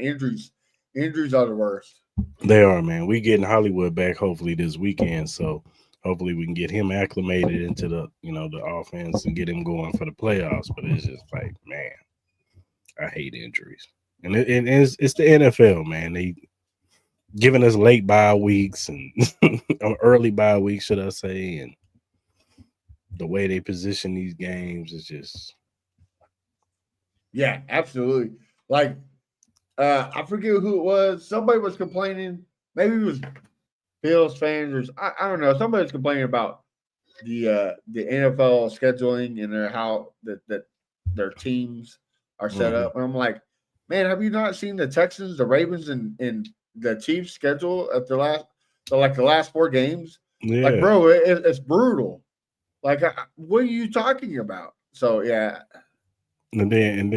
Injuries are the worst. They are, man. We getting Hollywood back hopefully this weekend, so hopefully we can get him acclimated into the offense and get him going for the playoffs. But it's just like, man, I hate injuries, and it's the NFL, man. They giving us late bye weeks and early bye weeks, should I say, and the way they position these games is just Yeah, absolutely. Like, I forget who it was. Somebody was complaining. Maybe it was Bills fans or I don't know. Somebody was complaining about the NFL scheduling and how that their teams are set Mhm. up. And I'm like, man, have you not seen the Texans, the Ravens, and the Chiefs schedule at the last 4 games? Like, Yeah. bro, it's brutal. Like, what are you talking about? So yeah, And then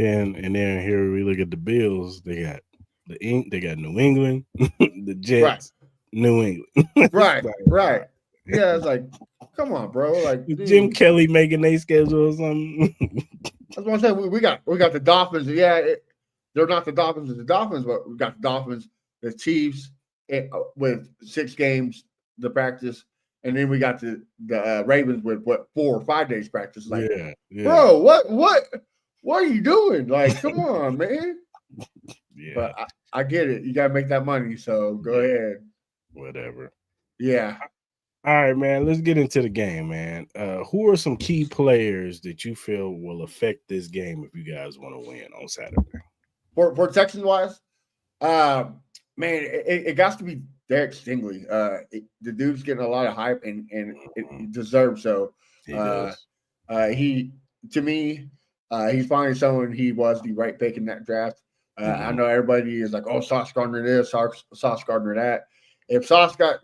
here we look at the Bills. They got New England, the right, Jets, New England. It's right, like, right. Yeah, it's like, come on, bro. Like, is Jim dude, Kelly making a schedule or something? that's what I'm saying. We got the Dolphins. Yeah, they're not the Dolphins as the Dolphins, but we got the Dolphins, the Chiefs with 6 games to practice, and then we got the Ravens with what 4 or 5 days practice. Like, Yeah, yeah, bro, what are you doing? Like, come on, man. yeah, But I get it. You gotta make that money, so go yeah. ahead. Whatever. Yeah. All right, man. Let's get into the game, man. Who are some key players that you feel will affect this game if you guys want to win on Saturday? For Texans wise, man, it got to be Derek Stingley. The dude's getting a lot of hype and Mhm. it deserves so. He Uh, does. he to me, he's finally showing he was the right pick in that draft. I Mhm. know everybody is like, "Oh, Sauce Gardner this, Sauce Gardner that." If Sauce got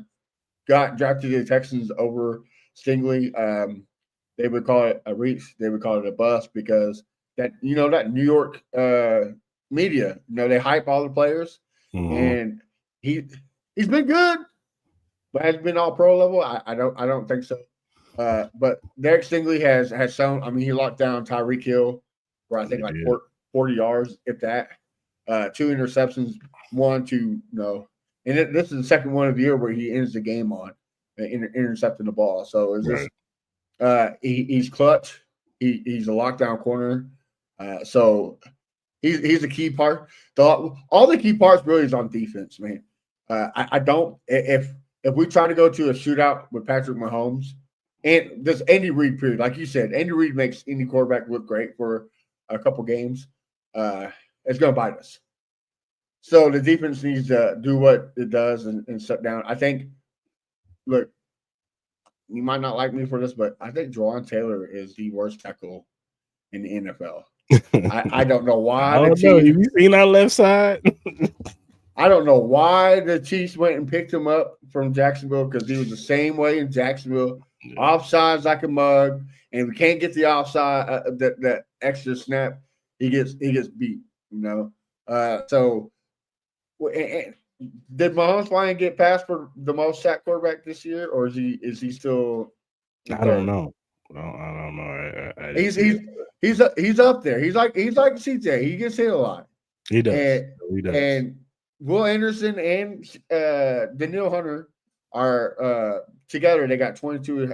drafted to the Texans over Stingley, they would call it a reach. They would call it a bust because that New York media, they hype all the players, Mhm. and he he's been good, but has been all pro level. I don't think so. But Derek Stingley has shown. I mean, he locked down Tyreek Hill for I think He like did. 40 yards, if that. 2 interceptions, one, two, no. And this is the second one of the year where he ends the game on intercepting the ball. So is this Right. he's clutch. He's a lockdown corner. So he's a key part. All the key parts really is on defense, man. I don't if we try to go to a shootout with Patrick Mahomes and this Andy Reid period, like you said, Andy Reid makes any quarterback look great for a couple games. Uh, it's going to bite us. So the defense needs to do what it does and shut down. I think. Look, you might not like me for this, but I think Jawan Taylor is the worst tackle in the NFL. I don't know I why the don't know. Have Chiefs. you seen our left side? I don't know why the Chiefs went and picked him up from Jacksonville because he was the same way in Jacksonville, Yeah. offsides like a mug, and we can't get the offside that extra snap. He gets beat. You know, so did Mahomes finally get passed for the most sack quarterback this year, or is he still in I don't third? know. I don't know. I didn't He's see he's that. he's up there. He's like CJ. He gets hit a lot, He does. and He does. and Will Anderson and Daniil Hunter are together. They got 22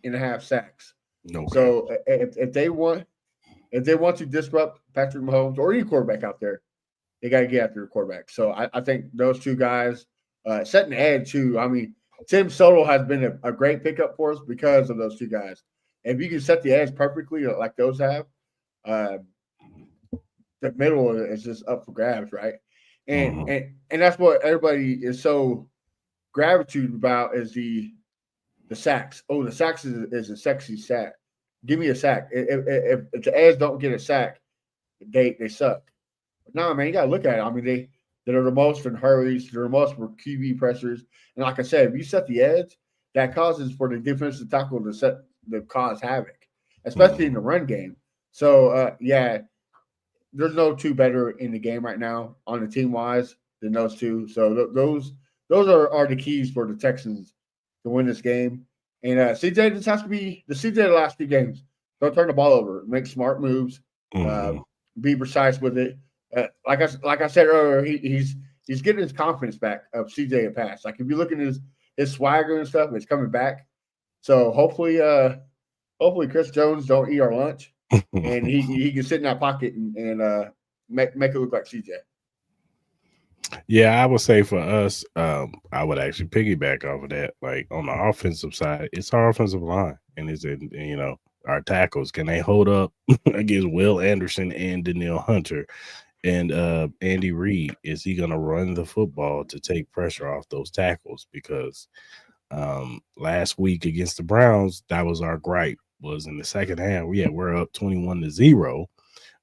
and a half sacks. Okay. So if they want to disrupt Patrick Mahomes or any quarterback out there, they got to get after the quarterback. So I think those two guys setting the edge too. I mean, Tim Soto has been a great pickup for us because of those two guys. If you can set the edge perfectly like those have, uh, the middle is just up for grabs, right? And Mhm. and and that's what everybody is so gratitude about is the sacks. Oh, the sacks is a sexy sack. Give me a sack. If the Eds don't get a sack, they suck. No, man, you gotta look at it. I mean, they're the most in hurries, they're the most for QB pressures. And like I said, if you set the edge, that causes for the defensive tackle to cause havoc, especially in Mhm. the run game. So yeah, there's no two better in the game right now on the team wise than those two. So those are the keys for the Texans to win this game. And CJ just has to be the CJ the last 2 games. Don't turn the ball over. Make smart moves. Uh, Mhm. be precise with it. Like I said earlier, he's getting his confidence back of CJ and pass. Like if you look at his swagger and stuff, it's coming back. So hopefully Chris Jones don't eat our lunch and he can sit in that pocket and make it look like CJ. Yeah, I would say for us, I would actually piggyback off of that. Like on the offensive side, it's our offensive line, and it's in our tackles. Can they hold up against Will Anderson and Daniil Hunter? And Andy Reid, is he going to run the football to take pressure off those tackles? Because last week against the Browns, that was our gripe. Was in the second half, yeah, we're up 21-0,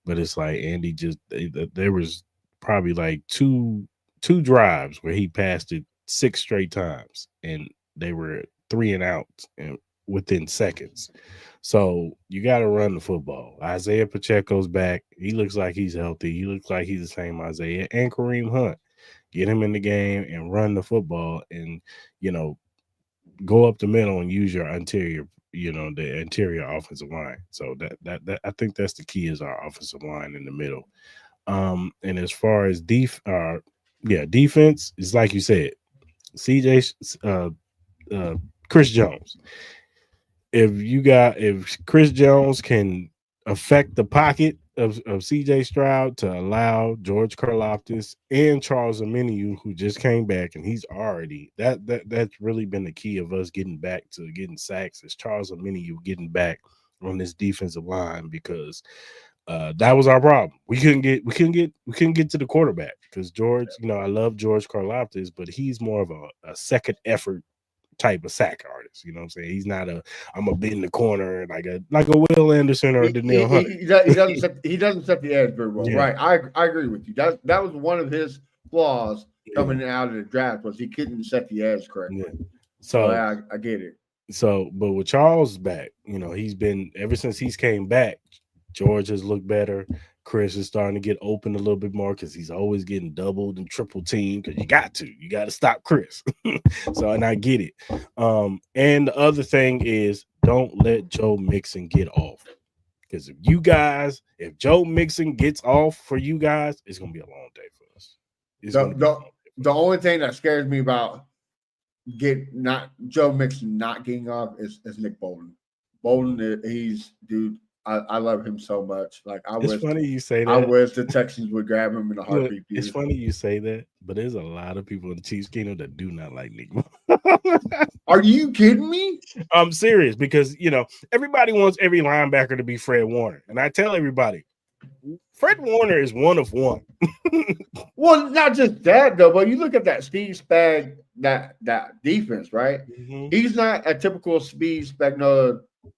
but it's like Andy just there was probably like two drives where he passed it six straight times, and they were three and out and within seconds. So you got to run the football. Isaiah Pacheco's back. He looks like he's healthy. He looks like he's the same Isaiah and Kareem Hunt. Get him in the game and run the football, and you know go up the middle and use your interior, the interior offensive line. So that I think that's the key is our offensive line in the middle. And as far as defense, it's like you said, CJ, uh, Chris Jones. If Chris Jones can affect the pocket of CJ Stroud to allow George Karlaftis and Charles Omenihu, who just came back, and he's already that's really been the key of us getting back to getting sacks, is Charles Omenihu getting back on this defensive line, because that was our problem. We couldn't get to the quarterback because George, I love George Karlaftis, but he's more of a second effort type of sack artist. You know what I'm saying? He's not I'm a bend the corner like a Will Anderson or a Danielle Hunter. He doesn't set the edge very well. Yeah. Right. I agree with you. That was one of his flaws Yeah. coming out of the draft, was he couldn't set the edge correctly. Yeah. So So I get it. but with Charles back, he's been, ever since he's came back, George has looked better. Chris is starting to get open a little bit more because he's always getting doubled and triple teamed, because you got to stop Chris. So, and I get it. And the other thing is, don't let Joe Mixon get off, because if Joe Mixon gets off for you guys, it's gonna be a long day for us. The only thing that scares me about Joe Mixon not getting off is Nick Bolton. Bolton, dude. I love him so much. Like It's funny you say that. I wish the Texans would grab him in a heartbeat. It's funny you say that, but there's a lot of people in the Chiefs kingdom that do not like Nick. Are you kidding me? I'm serious, because everybody wants every linebacker to be Fred Warner, and I tell everybody, Fred Warner is one of one. Well, not just that though, but you look at that speed spag, that defense, right? Mm-hmm. He's not a typical speed spag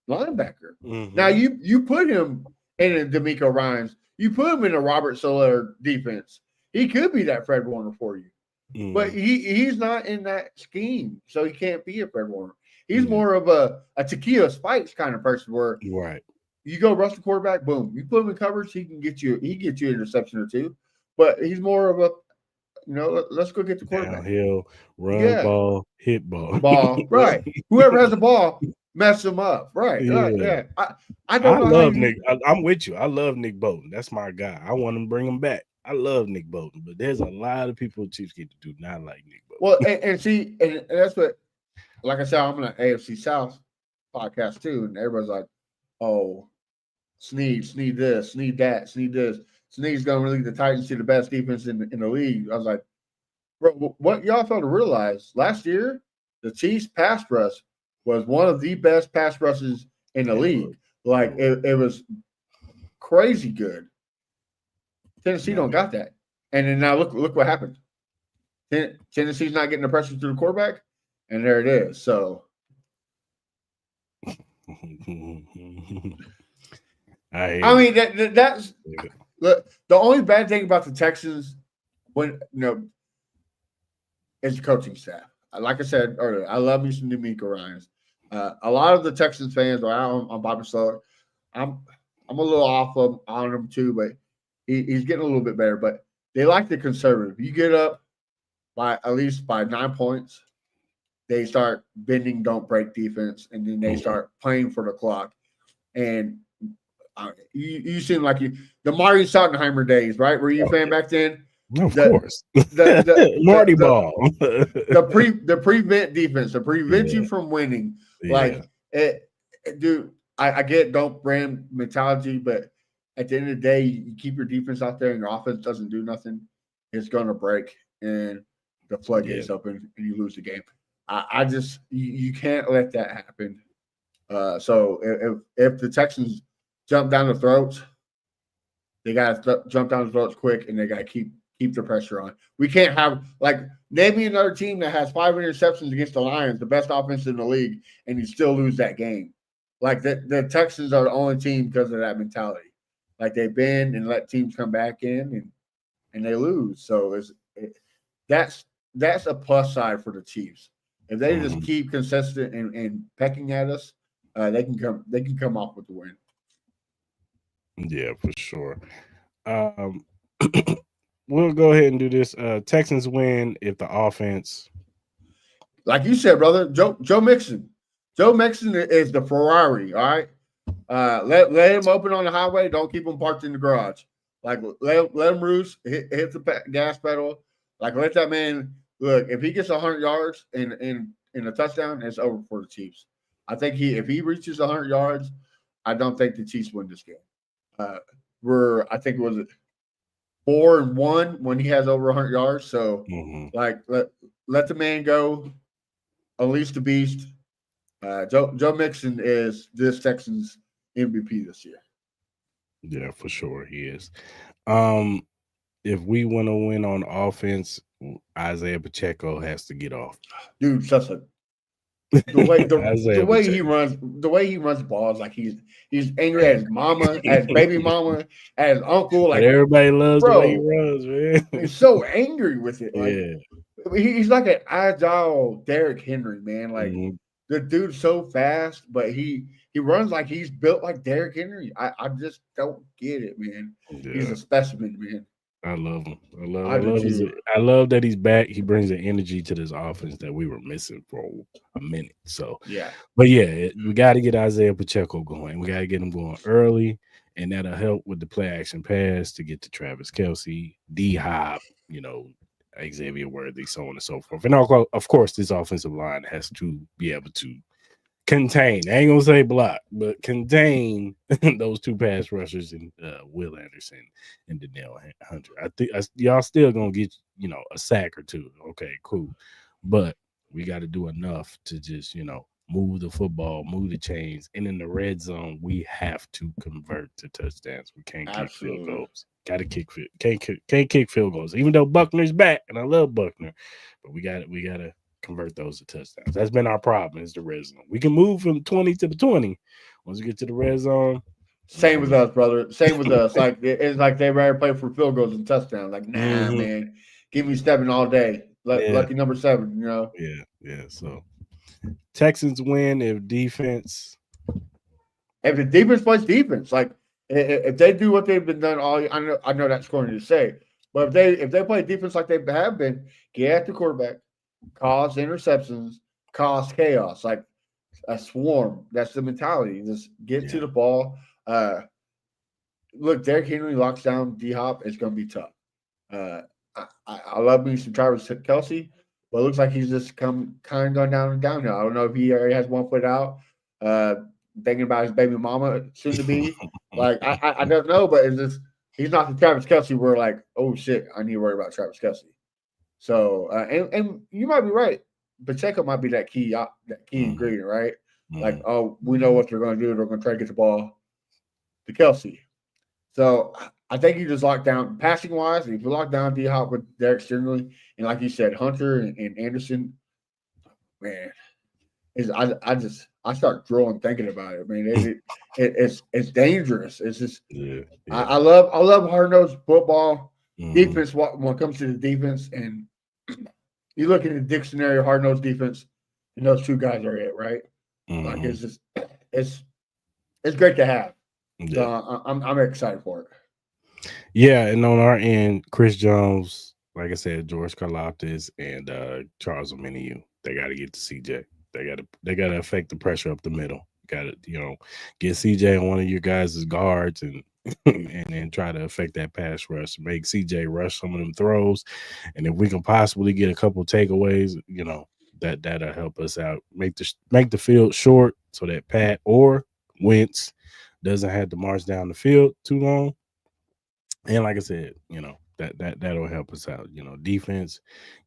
linebacker. Mm-hmm. Now you put him in a D'Amico Ryans, you put him in a Robert Soler defense. He could be that Fred Warner for you. Mm-hmm. But he's not in that scheme, so he can't be a Fred Warner. He's more of a Takia Spikes kind of person, where right. You go rush the quarterback, boom. You put him in coverage, he gets you an interception or two. But he's more of a, let's go get the quarterback. Downhill, run ball, hit ball. Right. Whoever has the ball, mess him up. Right. Yeah. I don't know. I love Nick. I'm with you. I love Nick Bolton. That's my guy. I want to bring him back. I love Nick Bolton, but there's a lot of people Chiefs get to do not like Nick Bolton. Well, and that's what, like I said, I'm on an AFC South podcast too, and everybody's like, oh, Sneed this, Sneed that, Sneed this. Sneed's going to lead the Titans to the best defense in the league. I was like, bro, what y'all failed to realize, last year, the Chiefs pass rush was one of the best pass rushes in the league. Like, it was crazy good. Tennessee don't got that. And then now look what happened. Tennessee's not getting the pressure through the quarterback, and there it is. So I mean that's the only bad thing about the Texans is the coaching staff. Like I said earlier, I love me some D'Amico Ryans. A lot of the Texans fans are out on Bobby Slower. I'm a little off on him too, but he's getting a little bit better. But they like the conservative. You get up at least by 9 points, they start bending, don't break defense, and then they start playing for the clock. And you seem like the Mario Schottenheimer days, right? Were you a fan back then? Of course. Marty Ball. the prevent defense, to prevent you from winning. Like, dude, I get don't brand mentality, but at the end of the day, you keep your defense out there and your offense doesn't do nothing, it's going to break and the floodgates open and you lose the game. I just you can't let that happen. So if the Texans jump down the throats, They got to jump down the throats quick, and they got to keep the pressure on. We can't have like name me another team that has 5 interceptions against the Lions, the best offense in the league, and you still lose that game. Like the Texans are the only team because of that mentality. Like they bend and let teams come back in and they lose. So that's that's a plus side for the Chiefs. If they just Mhm. keep consistent and pecking at us, they can come off with the win. Yeah, for sure. Um, we'll go ahead and do this. Texans win if the offense. Like you said, brother, Joe Mixon. Joe Mixon is the Ferrari. All right, let him open on the highway. Don't keep him parked in the garage. Like let him roost. Hit the gas pedal. Like let that man look. If he gets 100 yards in a touchdown, it's over for the Chiefs. I think if he reaches 100 yards, I don't think the Chiefs win this game. Uh, I think it was 4-1 when he has over 100 yards. So Mhm. like let the man go, unleash the beast. Joe Mixon is this Texans MVP this year. Yeah, for sure he is. Um, if we want to win on offense, Isaiah Pacheco has to get off. Dude, such a the Isaiah way Pacheco. he runs the ball is like he's angry at his mama, at his baby mama, at his uncle. But Like, everybody loves the way he bro, runs, man. he's so angry with it. Like Yeah. he's like an agile Derrick Henry, man. Like Mhm. the dude's so fast, but he runs like he's built like Derrick Henry. I just don't get it, man. He's Yeah. a specimen, man. I love him. I do too. I love that he's back. He brings the energy to this offense that we were missing for a minute. So, Yeah, but yeah, we got to get Isaiah Pacheco going. We got to get him going early, and that'll help with the play action pass to get to Travis Kelsey, D Hop, Xavier Worthy, so on and so forth. And of course, this offensive line has to be able to contain. I ain't gonna say block, but contain those two pass rushers and Will Anderson and Danielle Hunter. I think y'all still gonna get a sack or two. Okay, cool, but we got to do enough to just move the football, move the chains, and in the red zone we have to convert to touchdowns. We can't kick field absolutely. goals. Got to can't kick field goals. Even though Buckner's back, and I love Buckner, but we got to convert those to touchdowns. That's been our problem is the red zone. We can move from 20 to the 20. Once we get to the red zone, Same with man. us, brother. Same with us. Like it's like they rather play for field goals and touchdowns. Like, nah, Mhm. man, give me stepping all day. Yeah, Lucky number 7. yeah. So Texans win if defense. If the defense plays defense, like if they do what they've been done all, I know that's corny to say, but if they play defense like they have been, get at the quarterback, cause interceptions, cause chaos, like a swarm. That's the mentality. Just get to Yeah. the ball. Uh, Look, Derrick Henry locks down D Hop. It's going to be tough. Uh, I love me some Travis Kelsey, but it looks like he's just kind of going down and down now. I don't know if he already has 1 foot out. Uh, Thinking about his baby mama soon to be. Like I don't know, but it's just he's not the Travis Kelsey. We're like, oh shit, I need to worry about Travis Kelsey. So and you might be right. Pacheco might be that key Mhm, ingredient, right? Like, mhm. oh, we know what they're going to do. They're going to try to get the ball to Kelsey. So I think you just lock down passing wise. If you lock down D Hop with Derek Stingley, and like you said, Hunter and Anderson, man, I start drooling thinking about it. Man, it's dangerous. It's just Yeah, I, yeah. I love I love hard nosed football Mhm, defense when it comes to the defense, and you look at the dictionary of hard nosed defense, and those two guys are it, right? Like mhm. it's it's great to have. So Yeah. I'm excited for it. Yeah, and on our end, Chris Jones, like I said, George Karlaftis and Charles Omenihu, they got to get to CJ. They got to affect the pressure up the middle. Got to get CJ on one of your guys' guards and and then try to affect that pass rush. Make CJ rush some of them throws, and if we can possibly get a couple takeaways, that'll help us out. Make the field short so that Pat or Wentz doesn't have to march down the field too long, and like I said, that'll help us out. Defense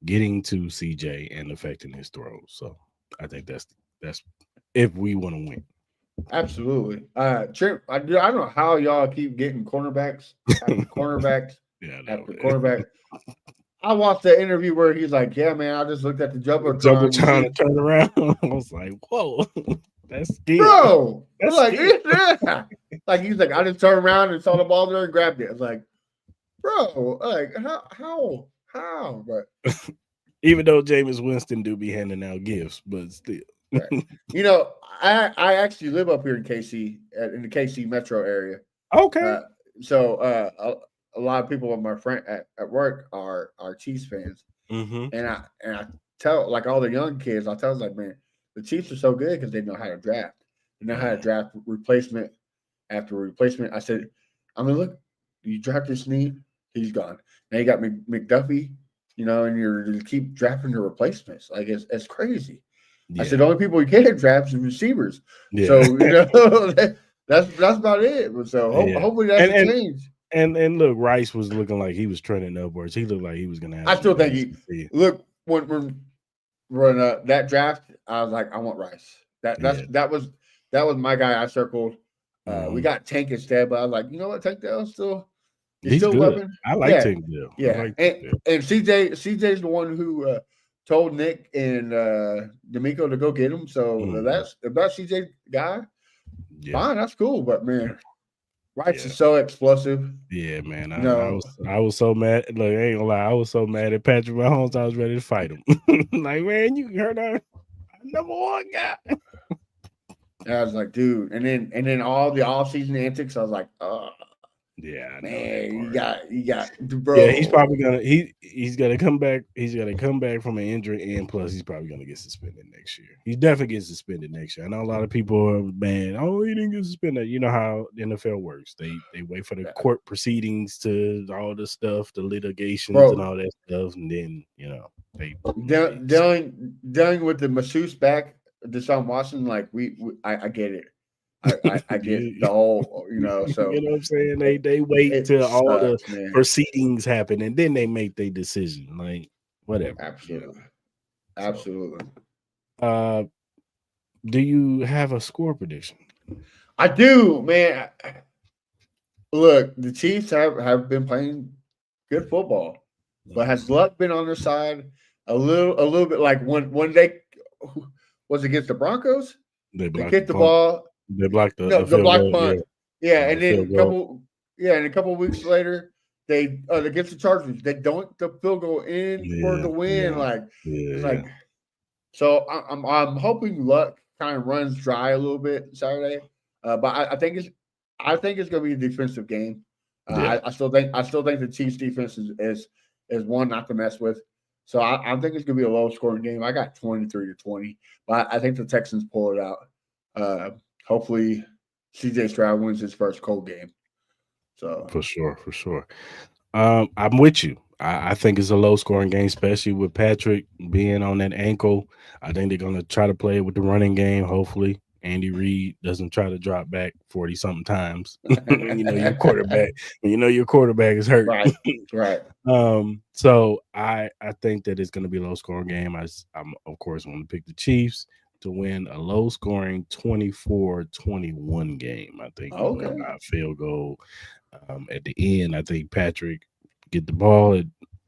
getting to CJ and affecting his throws. So I think that's if we want to win. Absolutely. Trip, I don't know how y'all keep getting cornerbacks after cornerbacks Yeah, I know, after man. cornerback. I watched the interview where he's like, "Yeah, man, I just looked at the Jumbo jumbotron to trying to see, turn around. I was like, whoa, that's skill. bro." That's Like, skill. yeah. Like he's like, I just turned around and saw the ball there and grabbed it. It's like, bro, like how? But Even though Jameis Winston do be handing out gifts, but still. right. You know, I actually live up here in KC, in the KC metro area. Okay. Uh, so a lot of people of my friend at work are Chiefs fans, Mm-hmm. and I tell like all the young kids, I tell them like, man, the Chiefs are so good because they know how to draft. They know how to draft replacement after replacement. I said, I mean, look, you drafted Snead, he's gone. Now you got McDuffie, you know, and you keep drafting the replacements. Like it's crazy. I said Yeah. the only people you can draft is receivers. Yeah. So you know that's about it. So Yeah. hopefully that's And a and change. and look, Rice was looking like he was trending upwards. He looked like he was gonna have I some still think things he to see. look when that draft. I was like, I want Rice. Yeah. That was my guy. I circled. We Hmm. got Tank instead, but I was like, you know what, Tank Dell still he's He's still a good. weapon. I like Yeah, Tank Bill. I yeah. like Tank And Bill. and CJ's the one who told Nick and D'Amico to go get him. So Hmm. if that's CJ guy, Yeah. fine, that's cool. But man, Rice Yeah. is so explosive. Yeah, man. You I know, was so mad. Look, I ain't gonna lie. I was so mad at Patrick Mahomes. I was ready to fight him. Like, man, you heard our number one guy. and I was like, dude, and then all the off season antics, I was like, oh Yeah, I know that man, you part. got Yeah, he's bro. probably gonna he's gonna come back. He's gonna come back from an injury, and plus he's probably gonna get suspended next year. He definitely gets suspended next year. I know a lot of people are man, oh, he didn't get suspended. You know how the NFL works. They wait for the court proceedings to all the stuff, the litigations and Bro, all that stuff, and then they dealing with the masseuse back, Deshaun Watson, like I get it. I get you, the whole, you so know what I'm saying? it, They wait it till all the sucks, man. proceedings happen and then they make their decision. Like whatever. Absolutely. So Absolutely. uh do you have a score prediction? I do, man. Look, the Chiefs have been playing good football, but has luck been on their side a little bit? Like when they was against the Broncos, They they blocked the kicked the punt. ball. They blocked No, the the field block goal. Yeah, punt. Yeah, the and then field goal. a couple weeks later, they against the Chargers, they don't the field goal in for Yeah, the win. yeah, Like it's yeah, like so. I'm hoping luck kind of runs dry a little bit Saturday, but I think it's going to be a defensive game. yeah, I still think the Chiefs defense is one not to mess with. So I think it's going to be a low scoring game. I got 23-20, but I think the Texans pull it out. Uh, Hopefully, CJ Stroud wins his first cold game. So for sure, for sure. I'm with you. I think it's a low scoring game, especially with Patrick being on that ankle. I think they're gonna try to play with the running game. Hopefully, Andy Reid doesn't try to drop back 40 something times. When you know your quarterback, when you know your quarterback is hurt. right, right. So I think that it's gonna be a low scoring game. I'm of course going to pick the Chiefs to win a low scoring 24-21 game. I think we win Okay. by a field goal. At the end, I think Patrick get the ball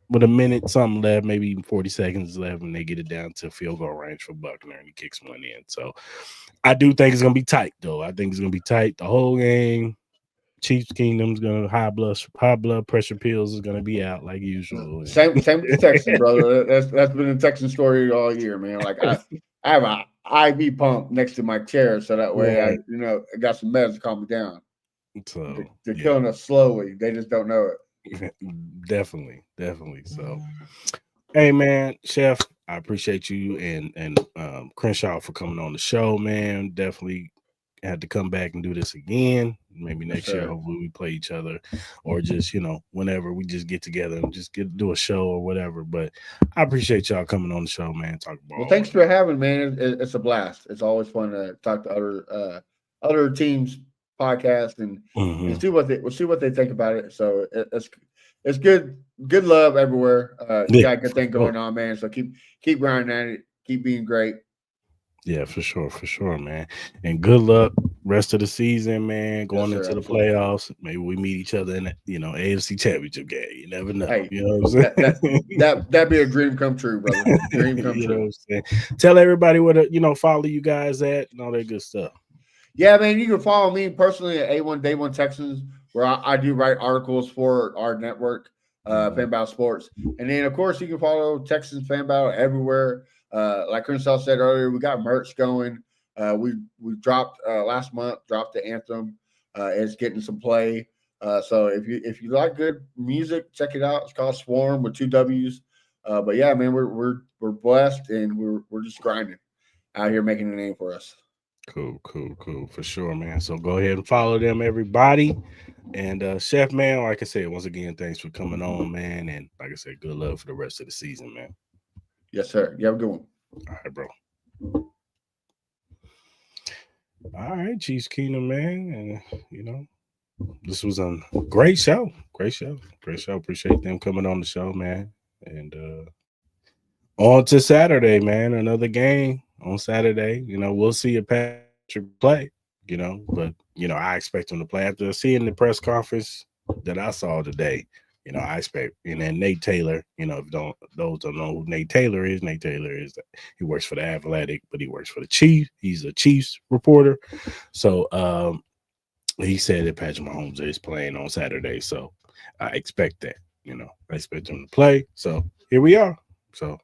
with a minute something left, maybe even 40 seconds left, and they get it down to field goal range for Buckner, and he kicks one in. So I do think it's gonna be tight, though. I think it's gonna be tight the whole game. Chiefs Kingdom's gonna high blood pressure pills is gonna be out like usual. Same with the Texans, brother. That's been a Texan story all year, man. Like I have a IV pump next to my chair, so that way Right. I got some meds to calm me down. So They're yeah, killing us slowly. They just don't know it. definitely. So hey man, Chef, I appreciate you and Crenshaw for coming on the show, man. Definitely had to come back and do this again. Maybe Yes, next year, sir. hopefully we play each other, or just whenever we just get together and just do a show or whatever. But I appreciate y'all coming on the show, man. Talk Well, ball, thanks whatever. for having me, man. It's a blast. It's always fun to talk to other teams podcast and Hmm. see what they think about it. So it's good love everywhere. You Yeah, got a good for thing sure. going on, man. So keep grinding at it. Keep being great. Yeah, for sure, man. And good luck rest of the season, man, Yes, going sir. into the Absolutely. playoffs. Maybe we meet each other in the, AFC Championship game. You never know. Hey, You know what I'm that that saying? that'd be a dream come true, brother. Dream come You know what true. I'm saying? Tell everybody where to, follow you guys at and all that good stuff. Yeah, man, you can follow me personally at A1 Day One Texans, where I do write articles for our network, Mhm. Fan Battle Sports, and then of course you can follow Texans Fan Battle everywhere. Like Crenshaw said earlier, we got merch going. We dropped last month, dropped the anthem. It's getting some play. So if you like good music, check it out. It's called Swarm with two W's. But yeah, man, we're blessed and we're just grinding out here making a name for us. Cool, cool, cool. For sure, man. So go ahead and follow them, everybody. And Chef, man, like I said, once again, thanks for coming on, man. And like I said, good luck for the rest of the season, man. Yes, sir. You have a good one. All right, bro. All right, Chiefs Kingdom, man. And this was a great show. Great show. Great show. Appreciate them coming on the show, man. And on to Saturday, man. Another game on Saturday. We'll see if Patrick play, but I expect him to play. After seeing the press conference that I saw today, I expect, and then Nate Taylor, if those don't know who Nate Taylor is he works for the Athletic, but he works for the Chiefs. He's a Chiefs reporter. So he said that Patrick Mahomes is playing on Saturday. So I expect that, I expect him to play. So here we are. So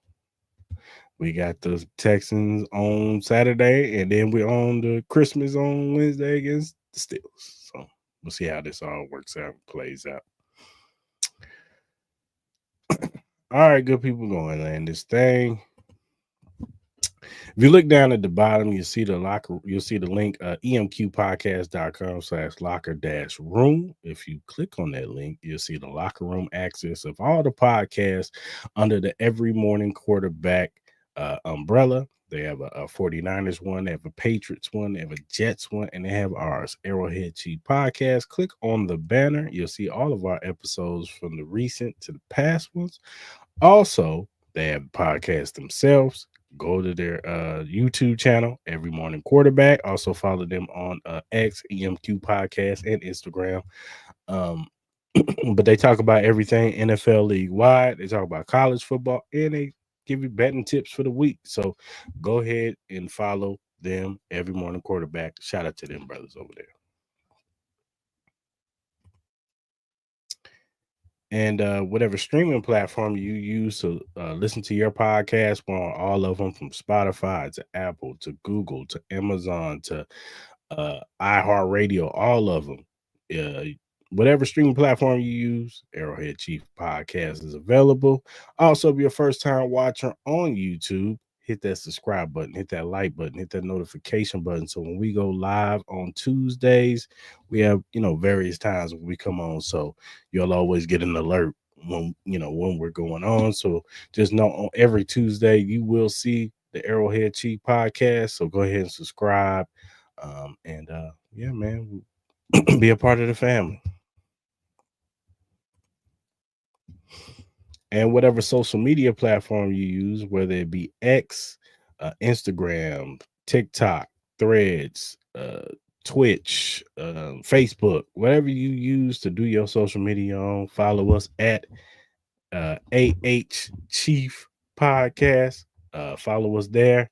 we got the Texans on Saturday, and then we're on the Christmas on Wednesday against the Steelers. So we'll see how this all works out, plays out. All right, good people, going to land this thing. If you look down at the bottom, you'll see the link, emqpodcast.com/locker room. If you click on that link, you'll see the locker room access of all the podcasts under the Every Morning Quarterback umbrella. They have a 49ers one, they have a Patriots one, they have a Jets one, and they have ours, Arrowhead Chief Podcast. Click on the banner. You'll see all of our episodes from the recent to the past ones. Also, they have podcasts themselves. Go to their YouTube channel, Every Morning Quarterback. Also follow them on X, EMQ Podcast, and Instagram. Um, but they talk about everything NFL league wide. They talk about college football, and they give you betting tips for the week. So go ahead and follow them, Every Morning Quarterback. Shout out to them brothers over there. And whatever streaming platform you use to listen to your podcast, we're on all of them, from Spotify to Apple to Google to Amazon to iHeartRadio, all of them. Uh, whatever streaming platform you use, Arrowhead Chief Podcast is available. Also, if you're a first time watcher on YouTube, hit that subscribe button, hit that like button, hit that notification button. So when we go live on Tuesdays, we have, various times when we come on. So you'll always get an alert when we're going on. So just know on every Tuesday, you will see the Arrowhead Chief Podcast. So go ahead and subscribe. And yeah, man, be a part of the family. And whatever social media platform you use, whether it be X, Instagram, TikTok, Threads, Twitch, Facebook, whatever you use to do your social media on, follow us at AH Chief Podcast. Follow us there.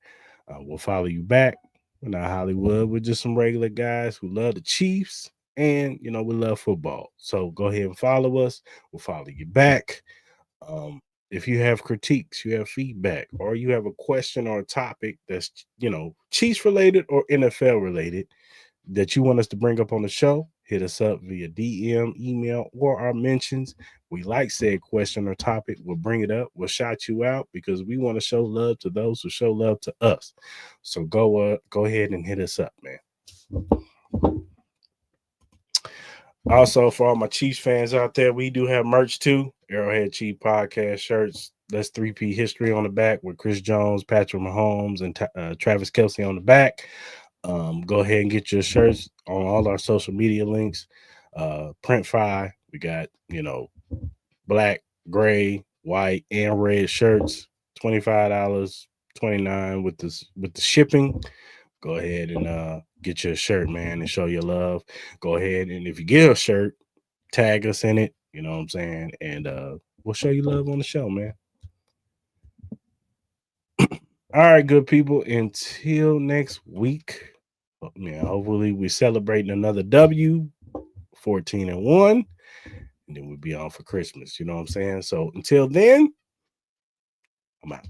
We'll follow you back. We're not Hollywood. We're just some regular guys who love the Chiefs, and we love football. So go ahead and follow us. We'll follow you back. If you have critiques, you have feedback, or you have a question or a topic that's Chiefs related or NFL related that you want us to bring up on the show, hit us up via DM, email, or our mentions. We like said question or topic. We'll bring it up. We'll shout you out because we want to show love to those who show love to us. So go ahead and hit us up, man. Also, for all my Chiefs fans out there, we do have merch too. Arrowhead Chief Podcast shirts. That's 3P history on the back with Chris Jones, Patrick Mahomes, and Travis Kelce on the back. Go ahead and get your shirts on all our social media links. Print we got black, gray, white, and red shirts. $25, $29 with the shipping. go ahead and get your shirt, man, and show your love. Go ahead and if you get a shirt, tag us in it. You know what I'm saying? And we'll show you love on the show, man. All right, good people. Until next week. Yeah, hopefully we're celebrating another W, 14-1, and then we'll be on for Christmas. You know what I'm saying? So until then, I'm out.